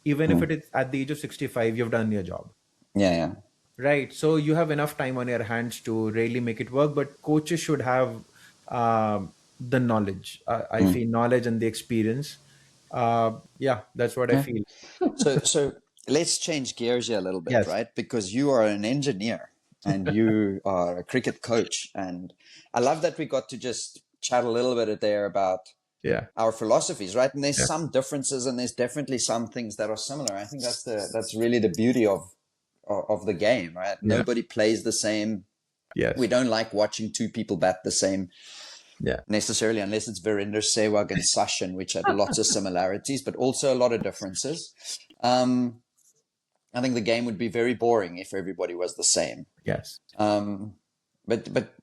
even if it is at the age of 65, you've done your job. Yeah. Yeah. Right. So you have enough time on your hands to really make it work, but coaches should have the knowledge. I feel knowledge and the experience. Yeah, that's what I feel. So let's change gears here a little bit, Yes. right? Because you are an engineer and you are a cricket coach. And I love that we got to just chat a little bit there about Yeah. our philosophies, right? And there's some differences and there's definitely some things that are similar. I think that's really the beauty of the game, right? Yeah. Nobody plays the same. Yes. We don't like watching two people bat the same Yeah. necessarily, unless it's Virender Sehwag and Sachin, which had lots of similarities, but also a lot of differences. I think the game would be very boring if everybody was the same. Yes. But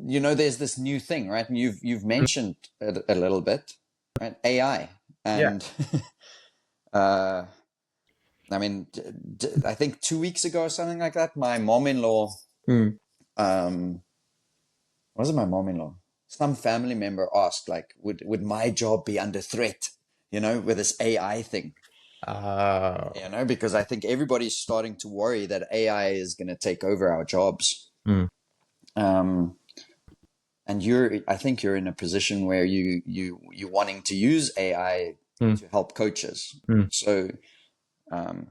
you know, there's this new thing, right? And you've mentioned it a little bit, right? AI and I mean, I think 2 weeks ago or something like that, my mom-in-law, was it my mom-in-law? some family member asked, like, would my job be under threat, with this AI thing, Uh, because I think everybody's starting to worry that AI is going to take over our jobs. mm, Um, and I think you're in a position where you wanting to use AI mm, to help coaches. mm. So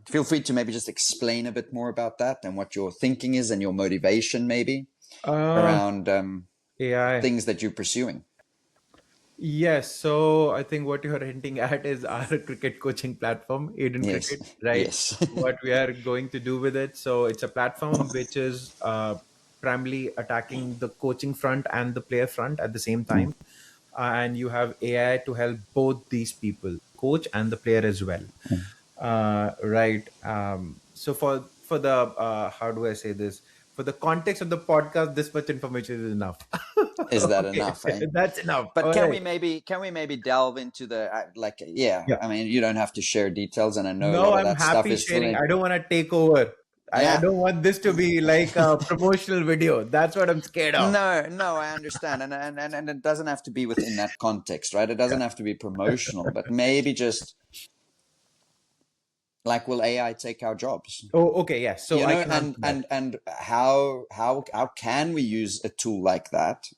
feel free to maybe just explain a bit more about that and what your thinking is and your motivation maybe Uh, around AI. things that you're pursuing. Yes, so I think what you're hinting at is our cricket coaching platform, Eden Yes, Cricket, right? yes. What we are going to do with it. So it's a platform which is primarily attacking the coaching front and the player front at the same time. And you have AI to help both these people, coach and the player as well. Right. So for the how do I say this? For the context of the podcast, this much information is enough. Is that Okay, enough, eh? that's enough. But All can right. we maybe delve into the yeah, Yeah. I mean, you don't have to share details, and I know a No, lot of I'm that stuff happy is still sharing. in. I don't want to take over. I Yeah. don't want this to be like a promotional video. That's what I'm scared of. No, I understand, and it doesn't have to be within that context, right? It doesn't have to be promotional, but maybe just like, will AI take our jobs? Oh, okay. Yes. So I can answer And that. how can we use a tool like that,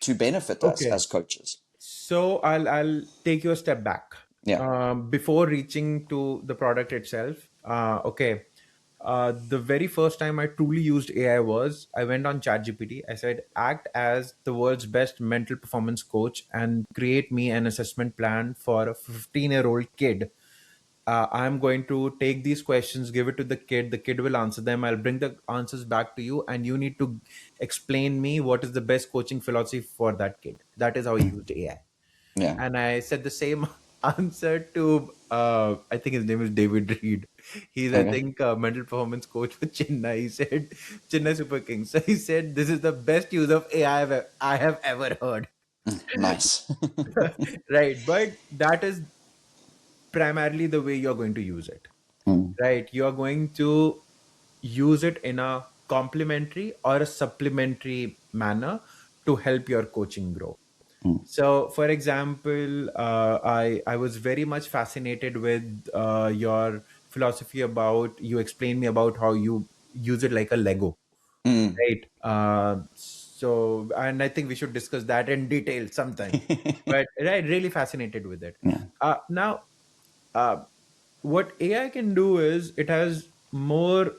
to benefit us Okay. as coaches? So I'll take you a step back Yeah. before reaching to the product itself. Okay, the very first time I truly used AI was I went on ChatGPT. I said, "Act as the world's best mental performance coach and create me an assessment plan for a 15-year-old kid. I'm going to take these questions, give it to the kid. The kid will answer them. I'll bring the answers back to you, and you need to explain me what is the best coaching philosophy for that kid." That is how I used AI. Yeah. And I said the same answer to I think his name is David Reed. He's, I Okay. think, mental performance coach for Chennai. He said Chennai Super Kings. So he said this is the best use of AI I have ever heard. Nice. Right, but that is primarily the way you're going to use it. Mm, Right, you're going to use it in a complementary or a supplementary manner to help your coaching grow. mm, So, for example, I was very much fascinated with your philosophy about you explained me about how you use it like a Lego, mm. right? So, and I think we should discuss that in detail sometime. But right, really fascinated with it. Yeah. Now, uh, what AI can do is it has more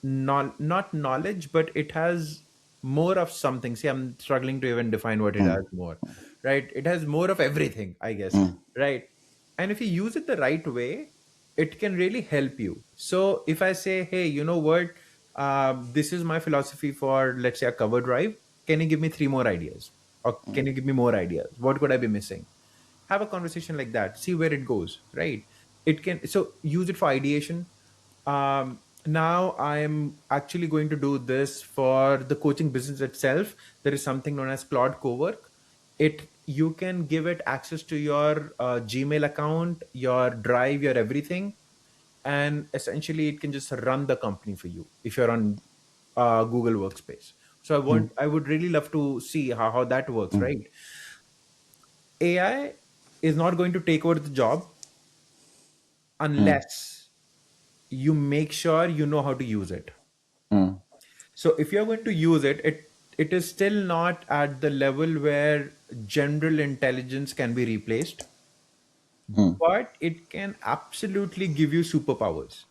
not knowledge, but it has more of something. See, I'm struggling to even define what it Mm, has more, right? It has more of everything, I guess, mm, right? And if you use it the right way, it can really help you. So if I say, hey, you know what, this is my philosophy for, let's say, a cover drive, can you give me three more ideas? Or can you give me more ideas? What could I be missing? Have a conversation like that, see where it goes, right? It can, so use it for ideation. Now I am actually going to do this for the coaching business itself. There is something known as Cloud Cowork. It, you can give it access to your Gmail account, your drive, your everything, and essentially it can just run the company for you if you're on Google Workspace. So mm, I would really love to see how that works, mm, right? AI is not going to take over the job mm, unless you make sure you know how to use it. mm, So if you're going to use it, it is still not at the level where general intelligence can be replaced, mm, but it can absolutely give you superpowers.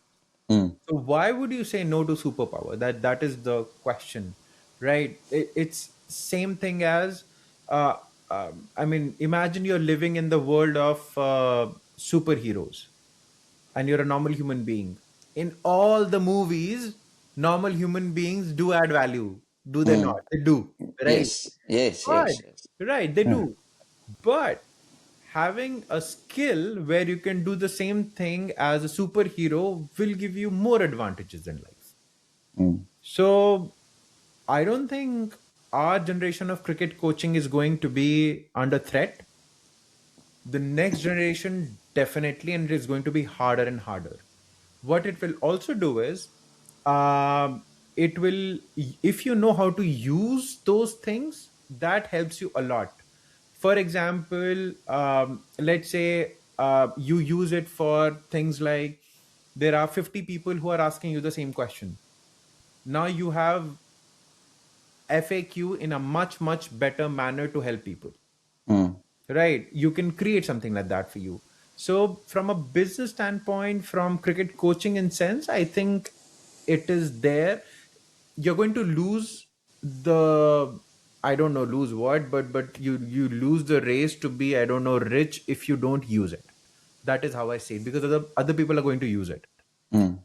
mm, So why would you say no to superpower? That is the question, right? It's same thing as, uh, I mean, imagine you're living in the world of superheroes, and you're a normal human being. In all the movies, normal human beings do add value. Do they not? mm. They do, right? Yes, yes, But yes, yes. right, they Yeah. do. But having a skill where you can do the same thing as a superhero will give you more advantages in life. Mm, So I don't think our generation of cricket coaching is going to be under threat. The next generation definitely, and it is going to be harder and harder. What it will also do is, it will, if you know how to use those things, that helps you a lot. For example, let's say you use it for things like there are 50 people who are asking you the same question. Now you have FAQ in a much, much better manner to help people, Mm. right? You can create something like that for you. So from a business standpoint, from cricket coaching in sense, I think it is there. You're going to lose the, I don't know, lose what, but you lose the race to be, I don't know, rich if you don't use it. That is how I see it, because other people are going to use it. Mm.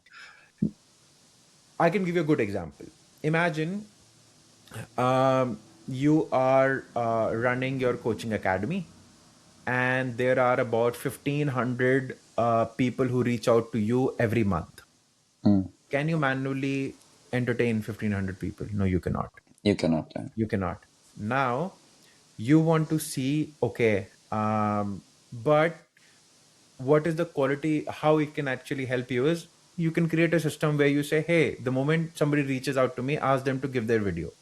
I can give you a good example. Imagine you are running your coaching academy, and there are about 1,500 people who reach out to you every month. Mm. Can you manually entertain 1,500 people? No, you cannot. You cannot. You cannot. Now, you want to see, okay, but what is the quality, how it can actually help you is you can create a system where you say, hey, the moment somebody reaches out to me, ask them to give their video.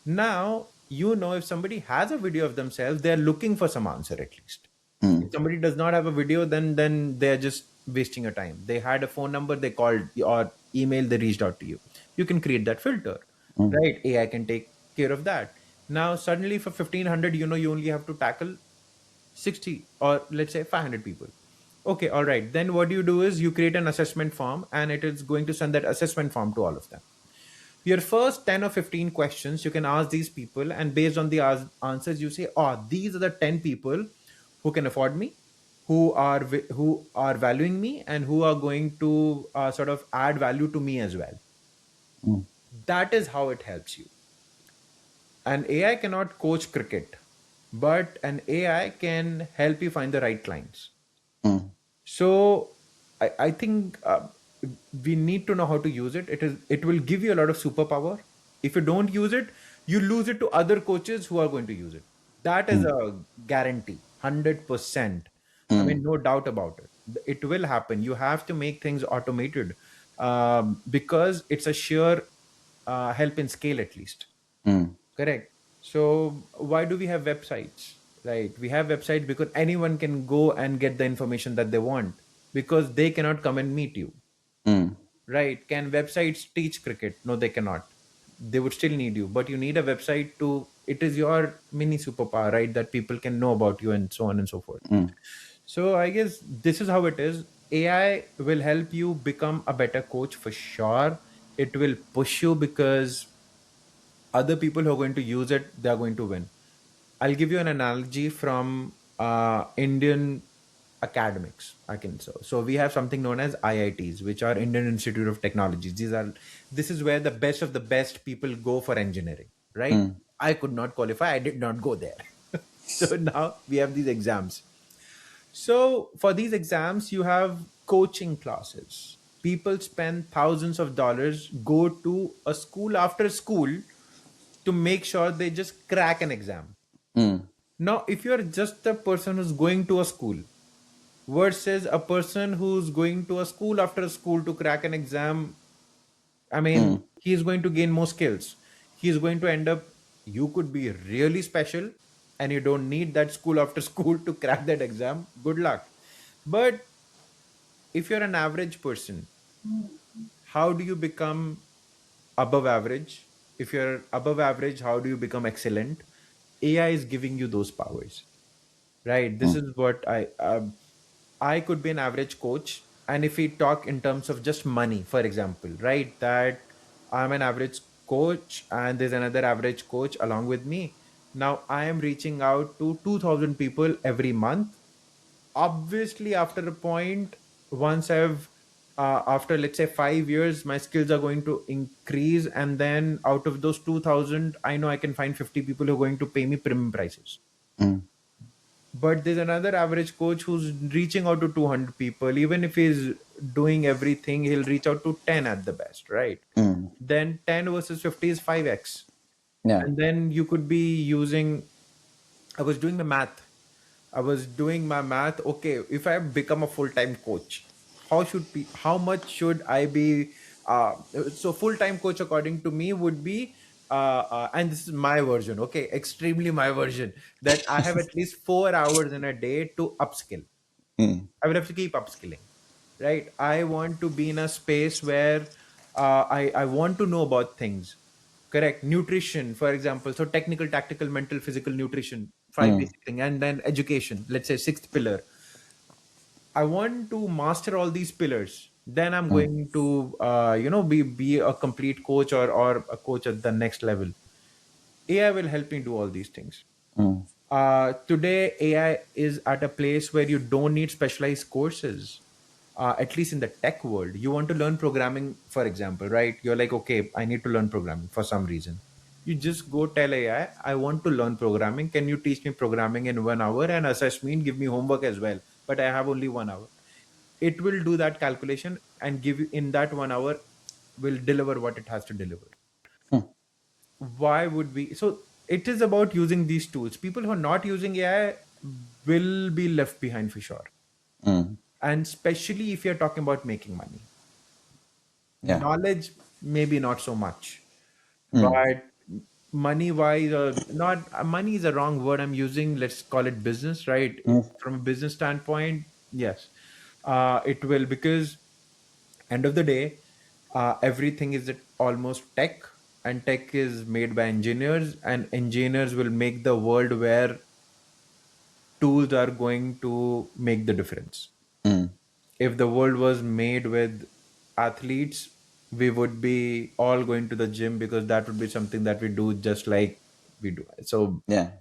Now, if somebody has a video of themselves, they're looking for some answer at least. If Mm. somebody does not have a video, then they're just wasting your time. They had a phone number, they called, or email, they reached out to you. You can create that filter, Mm. right? AI can take care of that. Now, suddenly for 1,500, you only have to tackle 60, or let's say 500 people. Okay, all right. Then what you do is you create an assessment form, and it is going to send that assessment form to all of them. Your first 10 or 15 questions you can ask these people, and based on the answers, you say, oh, these are the 10 people who can afford me, who are valuing me, and who are going to sort of add value to me as well. Mm. That is how it helps you. An AI cannot coach cricket, but an AI can help you find the right clients. Mm. So I think we need to know how to use it. It will give you a lot of superpower. If you don't use it, you lose it to other coaches who are going to use it. That is Mm. a guarantee, 100%. I Mm. mean, no doubt about it. It will happen. You have to make things automated, because it's a sheer help in scale, at least. Mm. Correct. So why do we have websites? Right. We have websites because anyone can go and get the information that they want, because they cannot come and meet you. Mm. Right. Can websites teach cricket? No, they cannot. They would still need you, but you need a website to, it is your mini superpower, right? That people can know about you, and so on and so forth. Mm. So I guess this is how it is. AI will help you become a better coach for sure. It will push you, because other people who are going to use it, they're going to win. I'll give you an analogy from Indian academics. I can so we have something known as IITs, which are Indian Institute of Technologies. This is where the best of the best people go for engineering, right? Mm. I could not qualify. I did not go there. So now we have these exams. So for these exams, you have coaching classes. People spend thousands of dollars, go to a school after school to make sure they just crack an exam. Mm. Now, if you're just a person who's going to a school versus a person who's going to a school after a school to crack an exam, I mean, Mm. he's going to gain more skills. He's going to end up, you could be really special and you don't need that school after school to crack that exam. Good luck. But if you're an average person, how do you become above average? If you're above average, how do you become excellent? AI is giving you those powers, right? This Mm. is what I could be an average coach, and if we talk in terms of just money, for example, right, that I'm an average coach and there's another average coach along with me. Now I am reaching out to 2,000 people every month. Obviously, after a point, once I've after, let's say, 5 years, my skills are going to increase, and then out of those 2,000, I know I can find 50 people who are going to pay me premium prices. Mm. But there's another average coach who's reaching out to 200 people. Even if he's doing everything, he'll reach out to 10 at the best, right? Mm. Then 10 versus 50 is 5x. Yeah. And then you could be using, I was doing the math. I was doing my math. Okay, if I become a full-time coach, how much should I be? So full-time coach, according to me, would be and this is my version, okay, extremely my version, that I have at least 4 hours in a day to upskill. Mm, I will have to keep upskilling, right? I want to be in a space where I want to know about things. Correct. Nutrition, for example. So technical, tactical, mental, physical, nutrition, five mm, basic thing, and then education. Let's say sixth pillar. I want to master all these pillars. Then I'm mm, going to, be a complete coach, or a coach at the next level. AI will help me do all these things. mm, Today, AI is at a place where you don't need specialized courses. At least in the tech world, you want to learn programming, for example, right? You're like, okay, I need to learn programming for some reason. You just go tell AI, I want to learn programming. Can you teach me programming in 1 hour and assess me and give me homework as well? But I have only 1 hour. It will do that calculation and give you in that 1 hour, will deliver what it has to deliver. mm, Why would we? So it is about using these tools. People who are not using AI will be left behind for sure. mm. And especially if you're talking about making money. Yeah. Knowledge, maybe not so much, Mm, but money wise, or not, money is a wrong word I'm using. Let's call it business, right? mm, From a business standpoint, yes, it will, because end of the day, everything is almost tech, and tech is made by engineers, and engineers will make the world where tools are going to make the difference. mm. If the world was made with athletes, we would be all going to the gym, because that would be something that we do just like we do. So Yeah.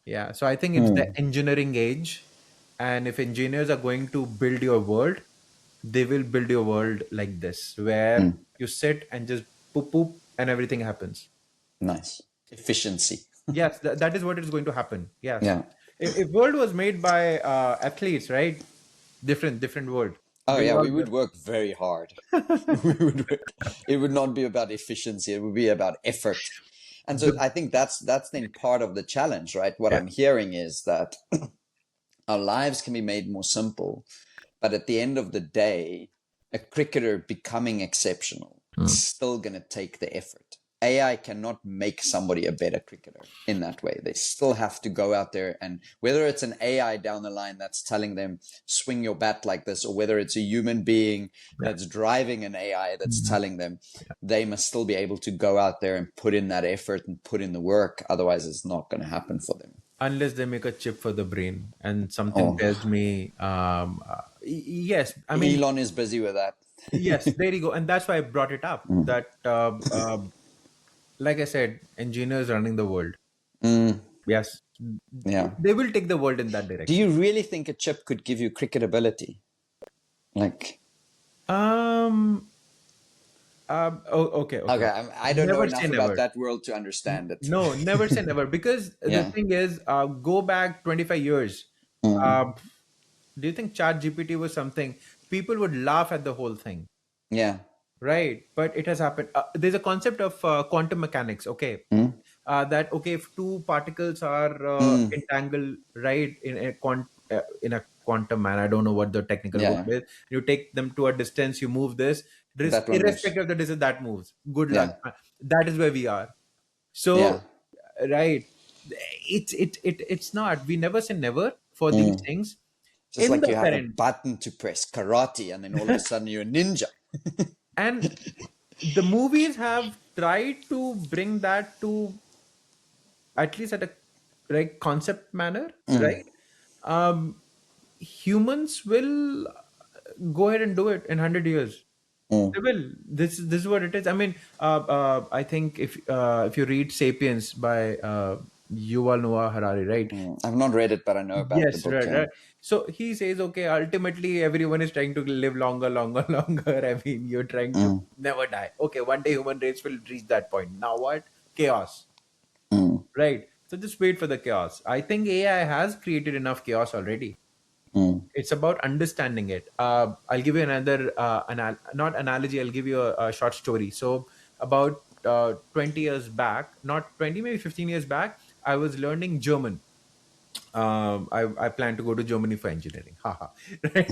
yeah, so I think it's the Mm, engineering age. And if engineers are going to build your world, they will build your world like this, where mm. you sit and just poop poop and everything happens. Nice. Efficiency. Yes, that is what is going to happen. Yes. Yeah. If world was made by athletes, right? Different world. Oh We'll yeah, all we would work very hard. We would work. It would not be about efficiency. It would be about effort. And so the, I think that's then part of the challenge, right? What yeah. I'm hearing is that our lives can be made more simple, but at the end of the day, a cricketer becoming exceptional is still going to take the effort. AI cannot make somebody a better cricketer in that way. They still have to go out there, and whether it's an AI down the line that's telling them swing your bat like this, or whether it's a human being Yeah. that's driving an AI that's telling them, they must still be able to go out there and put in that effort and put in the work. Otherwise, it's not going to happen for them. Unless they make a chip for the brain, and something Oh, tells me, yes, I mean, Elon is busy with that. yes, there you go. And that's why I brought it up, that like I said, engineers running the world. Mm, Yes, yeah. they will take the world in that Do direction. you really think a chip could give you cricket ability? Like, um okay, okay, okay. I don't know Never say enough about never. that world to understand it. No, never say never, because the Yeah. thing is, go back 25 years. Mm, uh, do you think chat gpt was something people would laugh at the whole thing? yeah. Right, but it has happened. There's a concept of quantum mechanics. Okay, Mm, that okay, if two particles are mm, entangled, right, in a quantum man, I don't know what the technical yeah. word is. You take them to a distance, you move this, That one moves. irrespective of the distance, that moves. Good luck. Yeah. That is where we are. Yeah. So, right, it's not. We never say never for these Mm. things. Just In like the you have a current, button to press karate, and then all of a sudden you're a ninja. and the movies have tried to bring that to, at least at a right concept manner, Mm, right? Humans will go ahead and do it in 100 years. mm, They will. This is what it is. I mean, I think if you read *Sapiens* by Yuval Noah Harari, right? mm. I've not read it, but I know about the Yes, book. right, Yeah. right. So he says, okay, ultimately everyone is trying to live longer, longer, longer. I mean, you're trying to Mm, never die. Okay, one day human race will reach that point. Now what? Chaos, mm, right? So just wait for the chaos. I think AI has created enough chaos already. mm, It's about understanding it. I'll give you another not analogy. I'll give you a short story. So about 20 years back, not 20, maybe 15 years back, I was learning German. I plan to go to Germany for engineering. Haha. Right.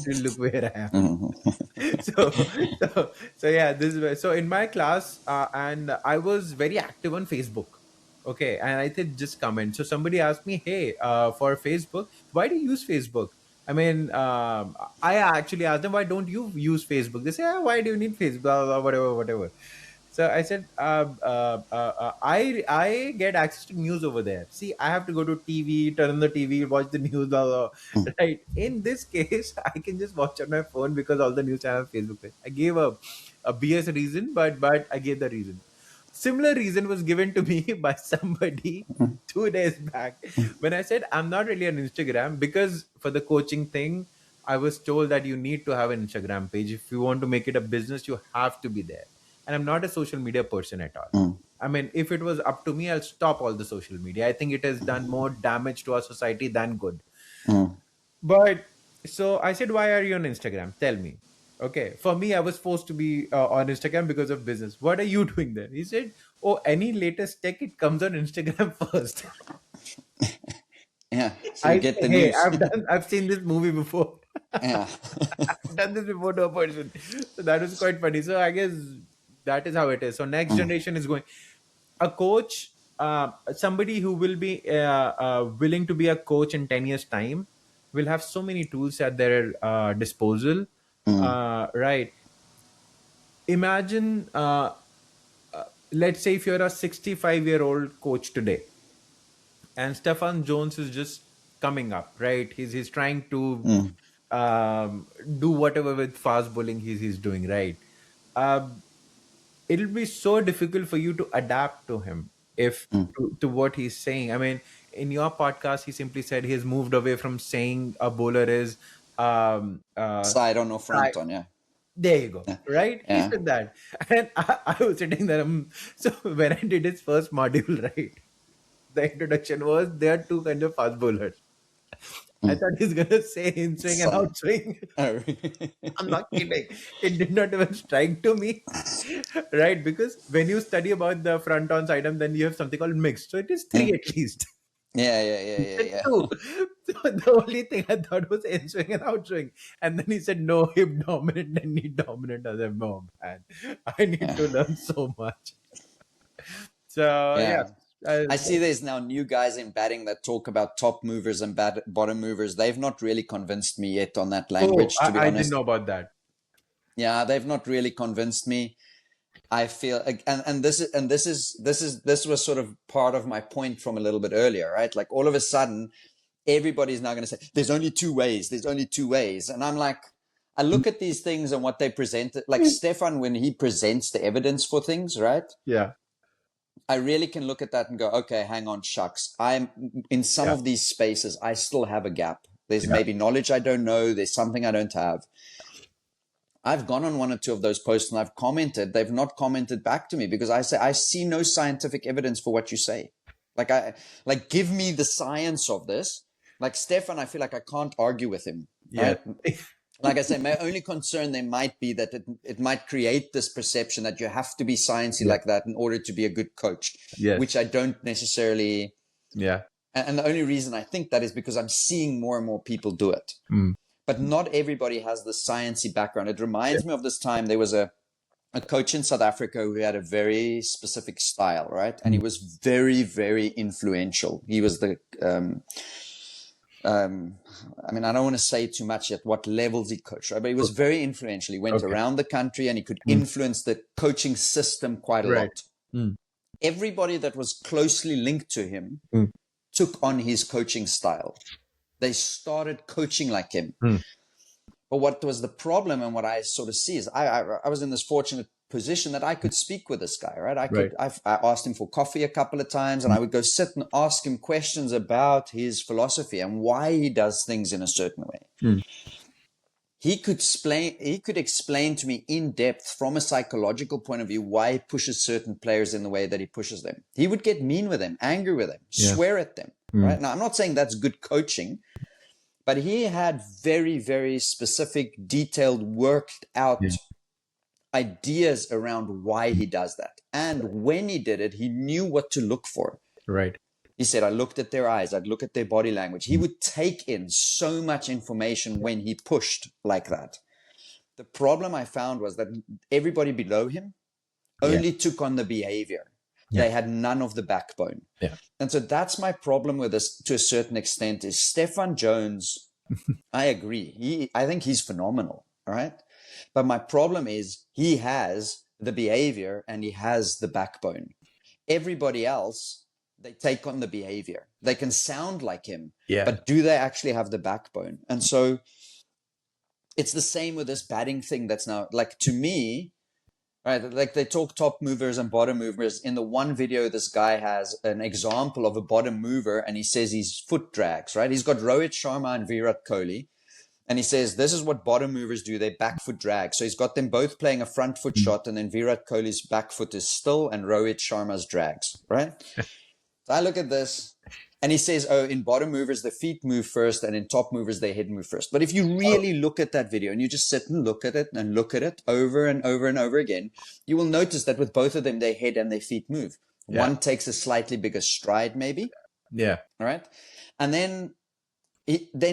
Look where I am. So, so yeah, this is where, so in my class, and I was very active on Facebook. Okay, and I did just comment. So somebody asked me, "Hey, for Facebook, why do you use Facebook?" I mean, I actually asked them, "Why don't you use Facebook?" They say, "Why do you need Facebook?" Blah, blah, whatever, whatever. So I said, I get access to news over there. See, I have to go to TV, turn on the TV, watch the news, blah, blah, right? In this case, I can just watch on my phone because all the news channels have Facebook page. I gave a BS reason, but I gave the reason. Similar reason was given to me by somebody 2 days back when I said I'm not really on Instagram because for the coaching thing, I was told that you need to have an Instagram page. If you want to make it a business, you have to be there. And I'm not a social media person at all. I mean, if it was up to me, I'll stop all the social media. I think it has done more damage to our society than good. But so I said, why are you on Instagram? Tell me. Okay. For me, I was forced to be on Instagram because of business. What are you doing there? He said, oh, any latest tech, it comes on Instagram first. Yeah. So I you say, get the hey, news. I've seen this movie before. Yeah. I've done this before to a person. So that was quite funny. So I guess that is how it is. So next generation is going. A coach, somebody who will be willing to be a coach in 10 years' time will have so many tools at their disposal. Right. Imagine, let's say if you're a 65-year-old coach today and Stefan Jones is just coming up, right? He's trying to do whatever with fast bowling he's doing, right? Um, it'll be so difficult for you to adapt to him if to what he's saying. I mean, in your podcast, he simply said he has moved away from saying a bowler is um uh Side on or right. front on, yeah. There you go. Right? He Yeah. said that. And I was sitting there. So when I did his first module, right, the introduction was there are two kinds of fast bowlers. I thought he's gonna say in swing and Side. out swing. Oh. I'm not kidding. It did not even strike to me. Right? Because when you study about the front on side arm, then you have something called mixed. So it is three at least. Yeah, yeah, yeah, He yeah, said yeah. two. So the only thing I thought was in swing and out swing. And then he said no hip dominant and knee dominant. I said, oh man, I need to learn so much. So yeah. Yeah. I see there's now new guys in batting that talk about top movers and bottom movers. They've not really convinced me yet on that Oh, language, to be I didn't honest. know about that. Yeah, they've not really convinced me. I feel, and this was sort of part of my point from a little bit earlier, right? Like all of a sudden, everybody's now going to say, "There's only two ways. There's only two ways," and I'm like, I look at these things and what they present. Like Stefan, when he presents the evidence for things, right? Yeah. I really can look at that and go, okay, hang on, shucks. I'm in some Yeah. of these spaces, I still have a gap. There's Yeah. maybe knowledge I don't know. There's something I don't have. I've gone on one or two of those posts and I've commented. They've not commented back to me because I say, I see no scientific evidence for what you say. Like, give me the science of this. Like Stefan, I feel like I can't argue with him. Yeah. Right? Like I say, my only concern there might be that it might create this perception that you have to be sciencey like that in order to be a good coach, Yes. which I don't necessarily. Yeah. And the only reason I think that is because I'm seeing more and more people do it. But not everybody has the sciencey background. It reminds me of this time there was a coach in South Africa who had a very specific style, right? And he was very, very influential. He was the I mean, I don't want to say too much at what levels he coached, right? But he was very influential. He went around the country and he could influence the coaching system quite a lot. Everybody that was closely linked to him took on his coaching style. They started coaching like him. But what was the problem and what I sort of see is I was in this fortunate position that I could speak with this guy, right? I asked him for coffee a couple of times and I would go sit and ask him questions about his philosophy and why he does things in a certain way. He could explain to me in depth from a psychological point of view why he pushes certain players in the way that he pushes them. He would get mean with them, angry with them, swear at them, right? Now, I'm not saying that's good coaching, but he had very, very specific, detailed, worked out ideas around why he does that. And when he did it, he knew what to look for. Right. He said, I looked at their eyes, I'd look at their body language. He would take in so much information when he pushed like that. The problem I found was that everybody below him only took on the behavior. Yeah. They had none of the backbone. Yeah. And so that's my problem with this to a certain extent is Stefan Jones. I agree. I think he's phenomenal. All right. But my problem is he has the behavior and he has the backbone. Everybody else, they take on the behavior. They can sound like him, but do they actually have the backbone? And so it's the same with this batting thing that's now, like, to me, right, like they talk top movers and bottom movers. In the one video, this guy has an example of a bottom mover and he says his foot drags, right? He's got Rohit Sharma and Virat Kohli. And he says, this is what bottom movers do. They back foot drag. So he's got them both playing a front foot shot, and then Virat Kohli's back foot is still and Rohit Sharma's drags, right? So I look at this and he says, oh, in bottom movers, the feet move first, and in top movers, their head move first. But if you really look at that video and you just sit and look at it over and over and over again, you will notice that with both of them, their head and their feet move. Yeah. One takes a slightly bigger stride, maybe. Yeah. All right. And then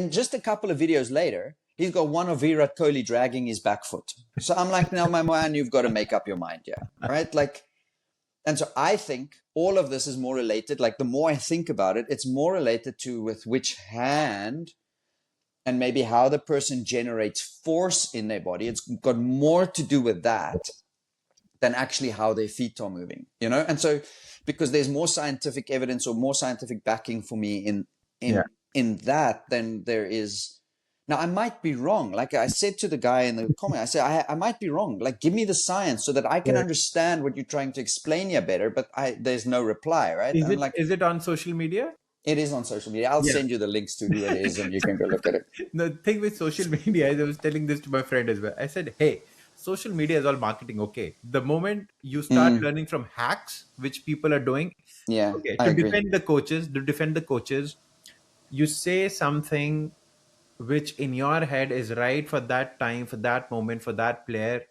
just a couple of videos later, he's got one of Virat Kohli dragging his back foot. So I'm like, now, my man, you've got to make up your mind. Yeah. Right. Like, and so I think all of this is more related. Like, the more I think about it, it's more related to with which hand and maybe how the person generates force in their body. It's got more to do with that than actually how their feet are moving, you know? And so, because there's more scientific evidence or more scientific backing for me in that than there is. Now, I might be wrong. Like I said to the guy in the comment, I said, I might be wrong. Like, give me the science so that I can understand what you're trying to explain here better. But there's no reply, right? Is it on social media? It is on social media. I'll send you the links to who it is and you can go look at it. The thing with social media is, I was telling this to my friend as well. I said, hey, social media is all marketing. Okay. The moment you start learning from hacks, which people are doing, to defend the coaches, you say something which in your head is right for that time, for that moment, for that player,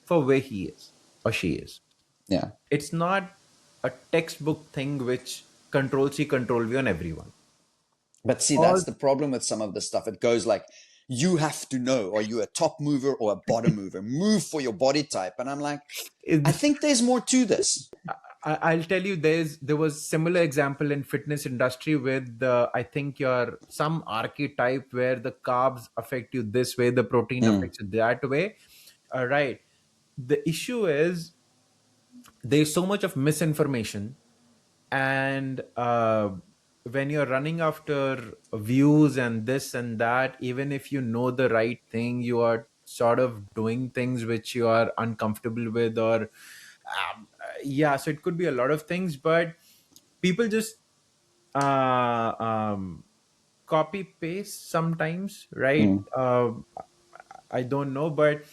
for where he is or she is. Yeah. It's not a textbook thing which control V on everyone. But see, that's the problem with some of the stuff. It goes like, you have to know, are you a top mover or a bottom mover? Move for your body type. And I'm like, I think there's more to this. I'll tell you, there was similar example in fitness industry with I think some archetype where the carbs affect you this way, the protein affects you that way. Right. The issue is there's so much of misinformation, and when you're running after views and this and that, even if you know the right thing, you are sort of doing things which you are uncomfortable with, or so it could be a lot of things, but people just copy paste sometimes, right? I don't know, but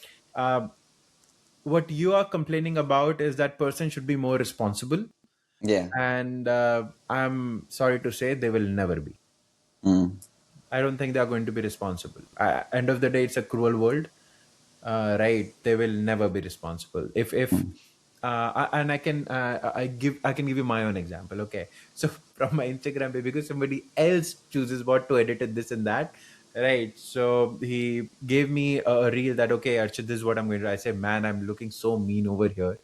what you are complaining about is that person should be more responsible. Yeah. And I'm sorry to say they will never be. I don't think they are going to be responsible. End of the day, it's a cruel world, right? They will never be responsible. If and I can give you my own example. Okay, so from my Instagram page, because somebody else chooses what to edit it, this and that, right? So he gave me a reel that, okay, Archit, this is what I'm going to do. I say, man, I'm looking so mean over here.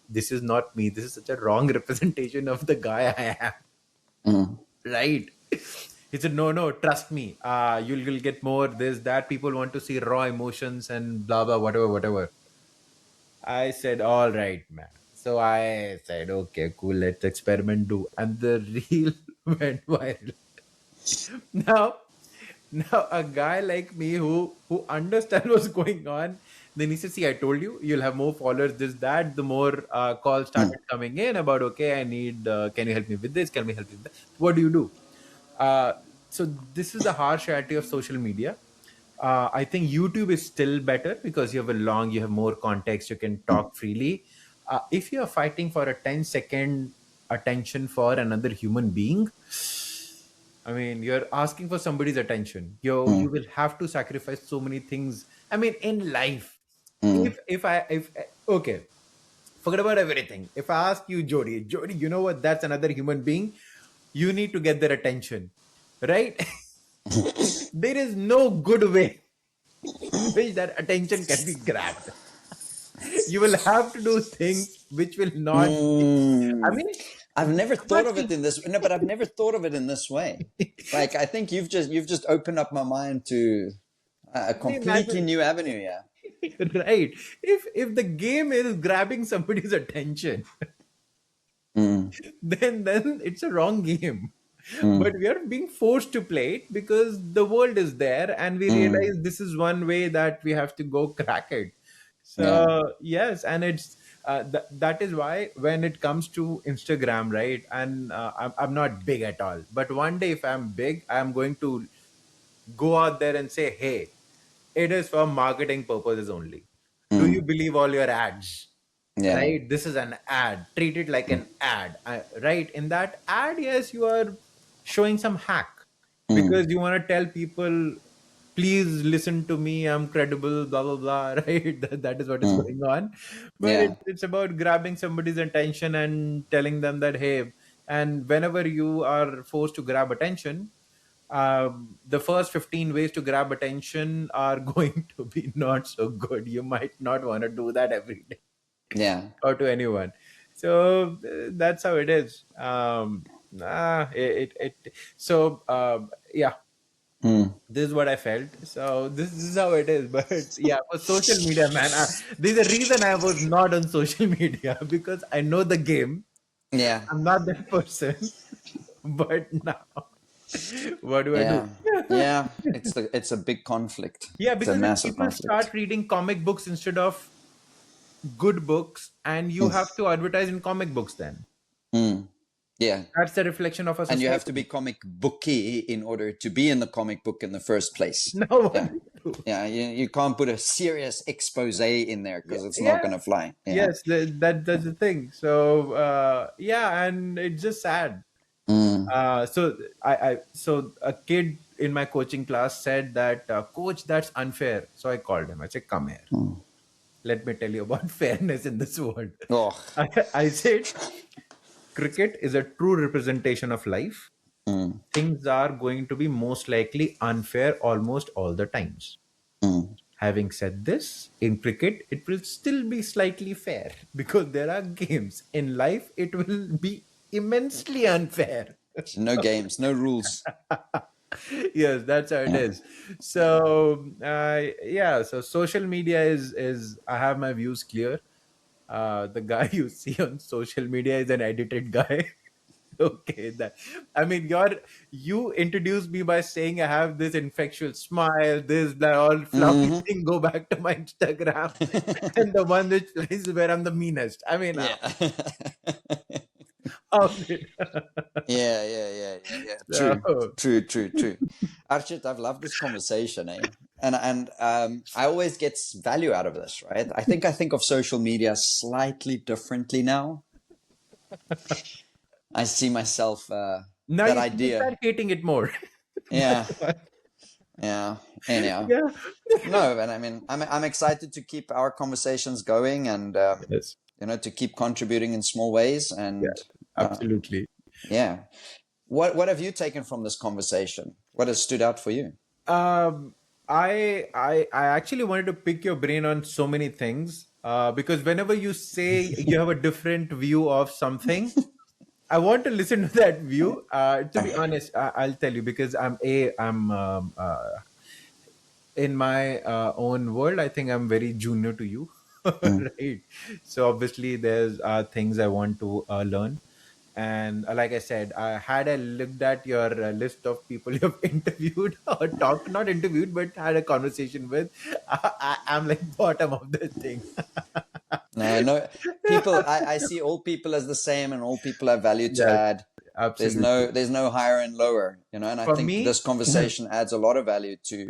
This is not me. This is such a wrong representation of the guy I am. Right? He said, no, trust me. You'll get more this, that. People want to see raw emotions and blah, blah, whatever. I said, all right, man. So I said, okay, cool, let's experiment do. And the reel went viral. Now a guy like me who understands what's going on, then he said, see, I told you, you'll have more followers, this, that. The more calls started coming in about, okay, I need, can you help me with this? Can we help you with that? What do you do? So this is the harsh reality of social media. I think YouTube is still better because you have more context, you can talk freely. If you are fighting for a 10-second attention for another human being, I mean, you're asking for somebody's attention. You will have to sacrifice so many things. I mean, in life, okay, forget about everything. If I ask you, Jody, you know what? That's another human being. you need to get their attention, right? There is no good way in which that attention can be grabbed. You will have to do things which will not be, I Mm. mean, I've never I'm not thought of it saying in this. No, but I've never thought of it in this way. Like I think you've just opened up my mind to a completely imagine, new avenue. Yeah. right? If the game is grabbing somebody's attention, Mm. then it's a wrong game. But Mm. we are being forced to play it because the world is there, and we Mm. realize this is one way that we have to go crack it. Yeah. So yes, and it's that is why when it comes to Instagram, right? And I'm not big at all, but one day if I'm big, I'm going to go out there and say, hey, it is for marketing purposes only. Do you Mm. believe all your ads? Yeah. Right? This is an ad. Treat it like an ad. Right? In that ad, yes, you are showing some hack Mm. because you want to tell people, please listen to me. I'm credible, blah, blah, blah. Right? That is what is Mm. going on. But Yeah. it's about grabbing somebody's attention and telling them that, hey, and whenever you are forced to grab attention, the first 15 ways to grab attention are going to be not so good. You might not want to do that every day Yeah. or to anyone. So that's how it is. So yeah, Mm. this is what I felt. So this is how it is. But yeah, for social media, man, there's a reason I was not on social media because I know the game. Yeah. I'm not that person. But now, what do I do? Yeah. Yeah. It's a big conflict. Yeah, It's a because if massive people conflict. start reading comic books instead of good books, and you have to advertise in comic books, then Mm. Yeah. that's the reflection of a And you have to society. be comic booky in order to be in the comic book in the first place. No Yeah. one. Yeah. You can't put a serious expose in there because it's not Yeah. going to fly. Yeah. Yes, that's the thing. So yeah, and it's just sad. Mm. So a kid in my coaching class said that, coach, that's unfair. So I called him. I said, come here. Mm. Let me tell you about fairness in this world. Oh. I said, cricket is a true representation of life. Mm. Things are going to be most likely unfair almost all the times. Mm. Having said this, in cricket, it will still be slightly fair because there are games. In life, it will be immensely unfair. No games, no rules. Yes, that's how it Yeah. is. So yeah, so social media is I have my views clear. The guy you see on social media is an edited guy. Okay, that, I mean, you introduced me by saying I have this infectious smile, this that all fluffy Hmm. thing. Go back to my Instagram, and the one which is where I'm the meanest. I mean, Yeah. how did- Yeah. True. so, True. Archit, I've loved this conversation, eh? And I always get value out of this, right? I think of social media slightly differently now. I see myself now that you start idea. hating it more. Yeah. That's why. Yeah. Anyhow. Yeah. No, and I mean I'm excited to keep our conversations going and Yes. to keep contributing in small ways Yeah. and Absolutely. yeah. What have you taken from this conversation? What has stood out for you? Um, I actually wanted to pick your brain on so many things. Because whenever you say you have a different view of something, I want to listen to that view. To be honest, I'll tell you because I'm in my own world. I think I'm very junior to you, Mm. right? So obviously there's things I want to learn. And like I said, had I looked at your list of people you have interviewed or talked, not interviewed, but had a conversation with, I'm like bottom of the thing. No, people. I see all people as the same, and all people have value to Yes, add. absolutely. There's no higher and lower, and I For think me, this conversation adds a lot of value to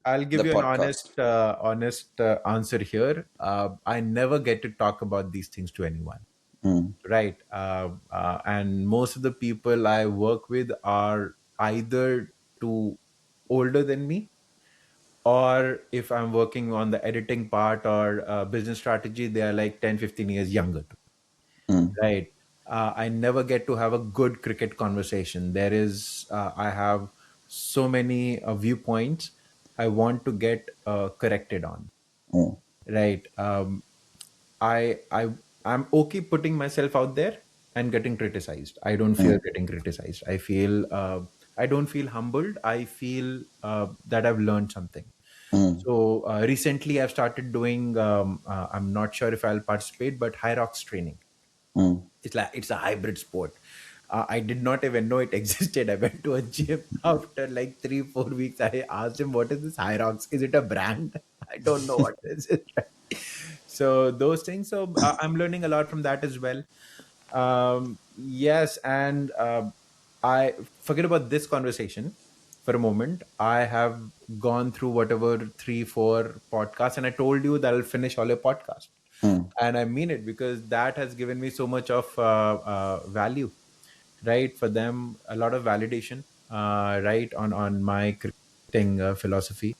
I'll give the you an podcast. honest answer here. I never get to talk about these things to anyone, Mm. right? And most of the people I work with are either too older than me, or if I'm working on the editing part or business strategy, they are like 10, 15 years younger, Mm. right? I never get to have a good cricket conversation. I have so many viewpoints I want to get corrected on. Mm, Right. I I I'm okay putting myself out there and getting criticized. I don't fear mm, getting criticized. I don't feel humbled. I feel that I've learned something. mm, So recently, I've started doing. I'm not sure if I'll participate, but high rocks training. mm, It's a hybrid sport. I did not even know it existed. I went to a gym after like 3 4 weeks. I asked him, "What is this high rocks? Is it a brand?" I don't know what this is. So those things. So I'm learning a lot from that as well. Yes, and I forget about this conversation for a moment. I have gone through whatever 3 4 podcasts, and I told you that I'll finish all your podcasts, mm, and I mean it because that has given me so much of value, right? For them, a lot of validation, right, on my cricketing philosophy.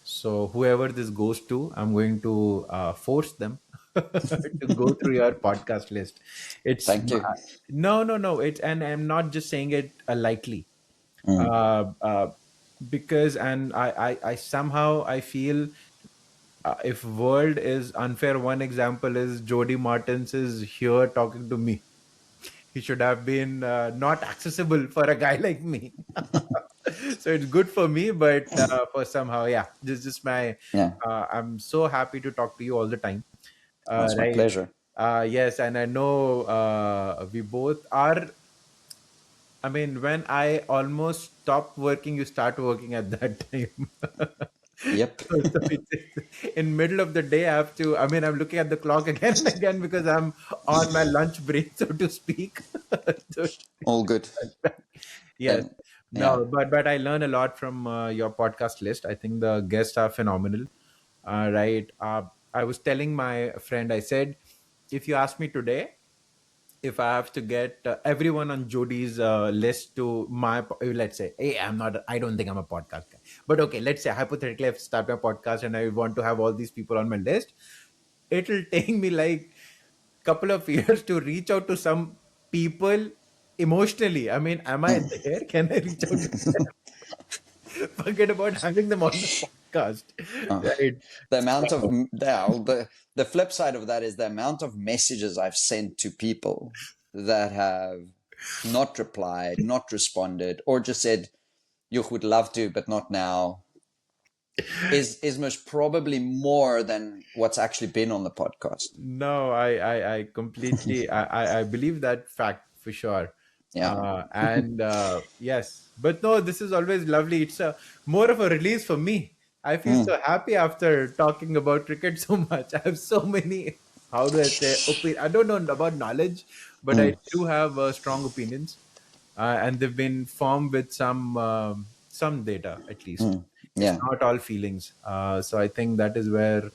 So whoever this goes to, I'm going to force them to go through your podcast list. It's thank you. no, no, no. It's and I'm not just saying it lightly, Mm, uh, uh, because and I somehow I feel if world is unfair, one example is Jody Martins is here talking to me. He should have been not accessible for a guy like me. So it's good for me, but for somehow, yeah, this is my. yeah, I'm so happy to talk to you all the time. that's my Right. pleasure. Yes, and I know we both are. I mean, when I almost stopped working, you start working at that time. Yep. So in middle of the day, I have to. I mean, I'm looking at the clock again and again because I'm on my lunch break, so to speak. So All good. yes, Then, yeah. no, but I learn a lot from your podcast list. I think the guests are phenomenal. Right. I was telling my friend, I said, if you ask me today, if I have to get everyone on Jody's list to let's say, hey, I don't think I'm a podcast guy, but okay, let's say hypothetically, I start my podcast and I want to have all these people on my list, it'll take me like couple of years to reach out to some people emotionally. I mean, am I there? Can I reach out to them? Forget about having them on the podcast, Uh, right? the amount of So, the flip side of that is the amount of messages I've sent to people that have not replied, not responded, or just said you would love to, but not now. Is most probably more than what's actually been on the podcast. no, I completely, I believe that fact for sure. Yeah. And yes, but no, this is always lovely. It's a more of a release for me. I feel Mm, so happy after talking about cricket so much. I have so many, how do I say, I don't know about knowledge, but I mm, do have strong opinions, and they've been formed with some data at least. mm. It's Yeah. not all feelings. So I think that is where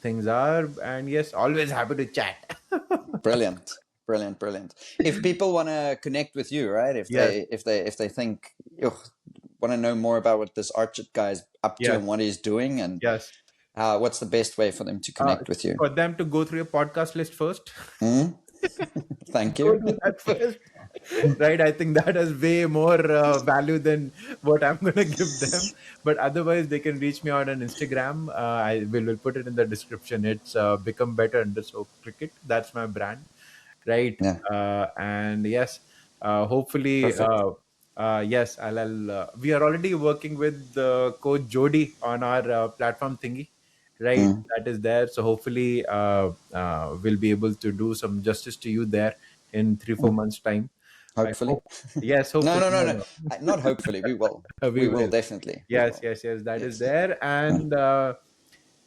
things are. And yes, always happy to chat. Brilliant. Brilliant. Brilliant. If people want to connect with you, right? If Yes, they think, want to know more about what this Archit guy is up to yes, and what he's doing, and yes. what's the best way for them to connect with you? For them to go through your podcast list first. Mm? Thank Go you. do that first. Right. I think that has way more value than what I'm going to give them. But otherwise, they can reach me out on Instagram. Will put it in the description. It's become better underscore cricket. That's my brand. Right. Yeah. And yes, hopefully, Perfect. yes, we are already working with coach Jody on our platform thingy, right? Mm. That is there. So hopefully, we'll be able to do some justice to you there in 3 4 months time. I Hopefully. hope. Yes, No, hopefully. no, no, No, no. no. Not hopefully. We will. We We will will. definitely. We Yes, will. yes, yes. That is Yes. there. And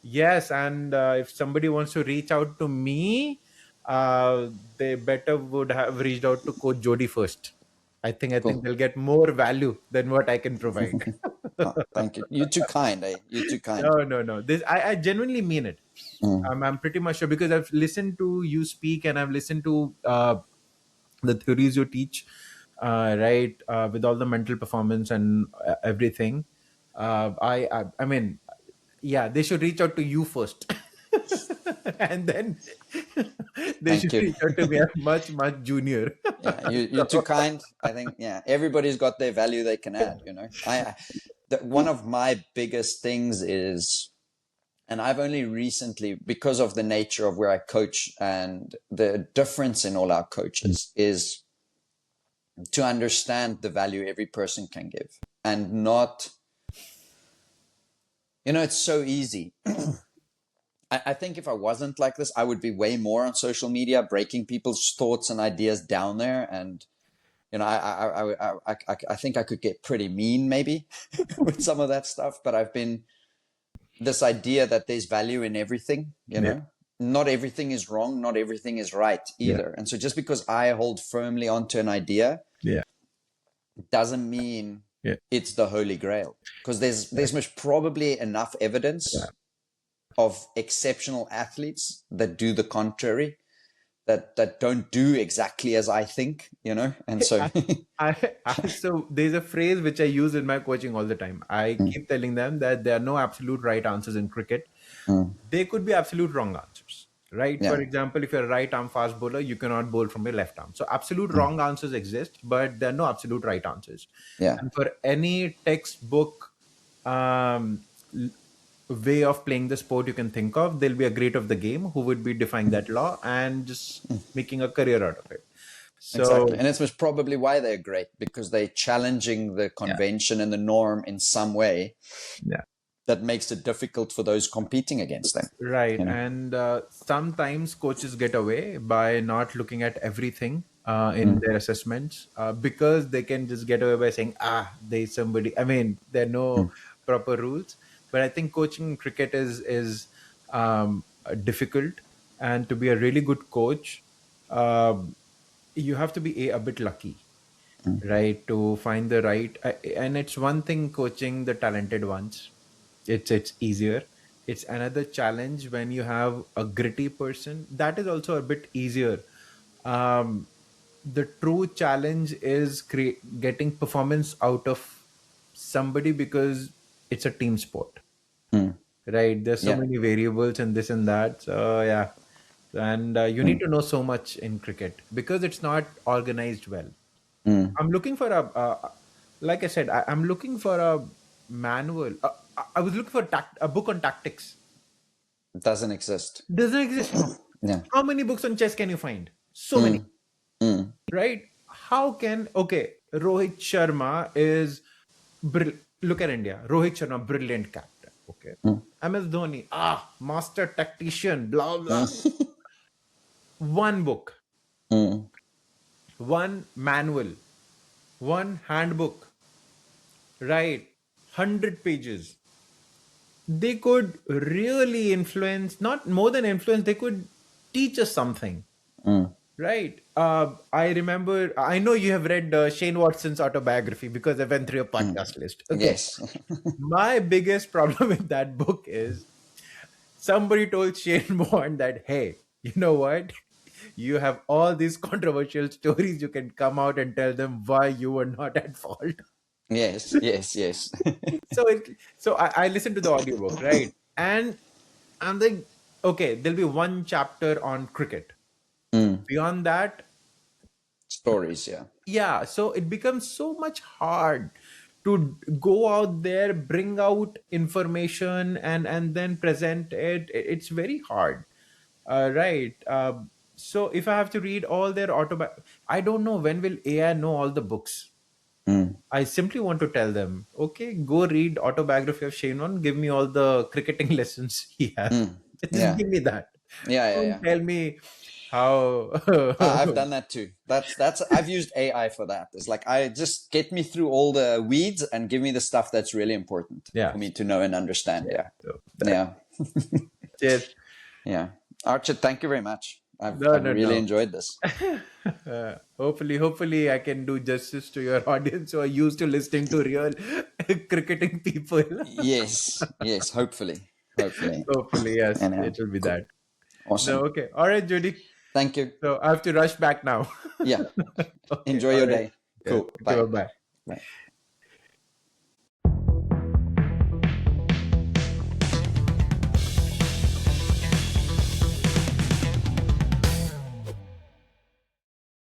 yes, and if somebody wants to reach out to me, they better would have reached out to Coach Jody first. I think Cool. they'll get more value than what I can provide. Oh, thank you. You're too kind, eh? You're too kind. No, no, no. This I genuinely mean it. Mm. I'm pretty much sure because I've listened to you speak and I've listened to the theories you teach, right? With all the mental performance and everything. I mean, yeah, they should reach out to you first. And then they Thank should you. reach out to me. I'm much junior. Yeah, you're too kind. I think, yeah, everybody's got their value they can add, you know. One of my biggest things is, and I've only recently, because of the nature of where I coach and the difference in all our coaches, is to understand the value every person can give and not, it's so easy. I think if I wasn't like this, I would be way more on social media, breaking people's thoughts and ideas down there. And, I think I could get pretty mean maybe with some of that stuff, but I've been this idea that there's value in everything, not everything is wrong, not everything is right either. And so just because I hold firmly onto an idea doesn't mean it's the holy grail, because there's most probably enough evidence of exceptional athletes that do the contrary, that don't do exactly as I think, and so So there's a phrase which I use in my coaching all the time. I keep telling them that there are no absolute right answers in cricket. There could be absolute wrong answers, right? For example, if you're a right arm fast bowler, you cannot bowl from your left arm. So absolute wrong answers exist, but there are no absolute right answers. And for any textbook way of playing the sport you can think of, there'll be a great of the game who would be defying that law and just making a career out of it. So, exactly. And it's most probably why they're great, because they're challenging the convention and the norm in some way that makes it difficult for those competing against them. Right. And sometimes coaches get away by not looking at everything in their assessments, because they can just get away by saying, there's somebody, there are no proper rules. But I think coaching cricket is difficult, and to be a really good coach, you have to be a bit lucky, right? To find the right, and it's one thing coaching the talented ones. It's easier. It's another challenge when you have a gritty person. That is also a bit easier. The true challenge is getting performance out of somebody, because it's a team sport, right? There's so many variables and this and that. So and you need to know so much in cricket because it's not organized well. I'm looking for like I said, I'm looking for a manual. I was looking for a book on tactics. It doesn't exist. Doesn't exist. How many books on chess can you find? So many. Right? How can, Rohit Sharma is, look at India. Rohit Sharma, brilliant captain. Okay. MS Dhoni, master tactician, blah, blah. One book, one manual, one handbook, right? 100 pages. They could really influence, not more than influence, they could teach us something. Right. I remember, I know you have read Shane Watson's autobiography because I went through your podcast list. Okay. Yes. My biggest problem with that book is somebody told Shane Warne that, hey, you know what? You have all these controversial stories. You can come out and tell them why you were not at fault. Yes. So I listened to the audiobook, right? And I'm like, okay, there'll be one chapter on cricket. Beyond that, stories, so it becomes so much hard to go out there, bring out information and then present it. It's very hard, right? So if I have to read all their I don't know when will AI know all the books. I simply want to tell them, okay, go read autobiography of Shane Warne, give me all the cricketing lessons he has. Just give me that. Don't tell me how. I've done that too. That's I've used AI for that. It's like, I just get me through all the weeds and give me the stuff that's really important for me to know and understand. Cheers. Archit, thank you very much. I've really enjoyed this. Hopefully I can do justice to your audience who are used to listening to real cricketing people. Yes, hopefully, yes. It will be cool. that. Awesome. So, okay. All right, Judy. Thank you. So I have to rush back now. Enjoy your day. Cool. Bye. Bye.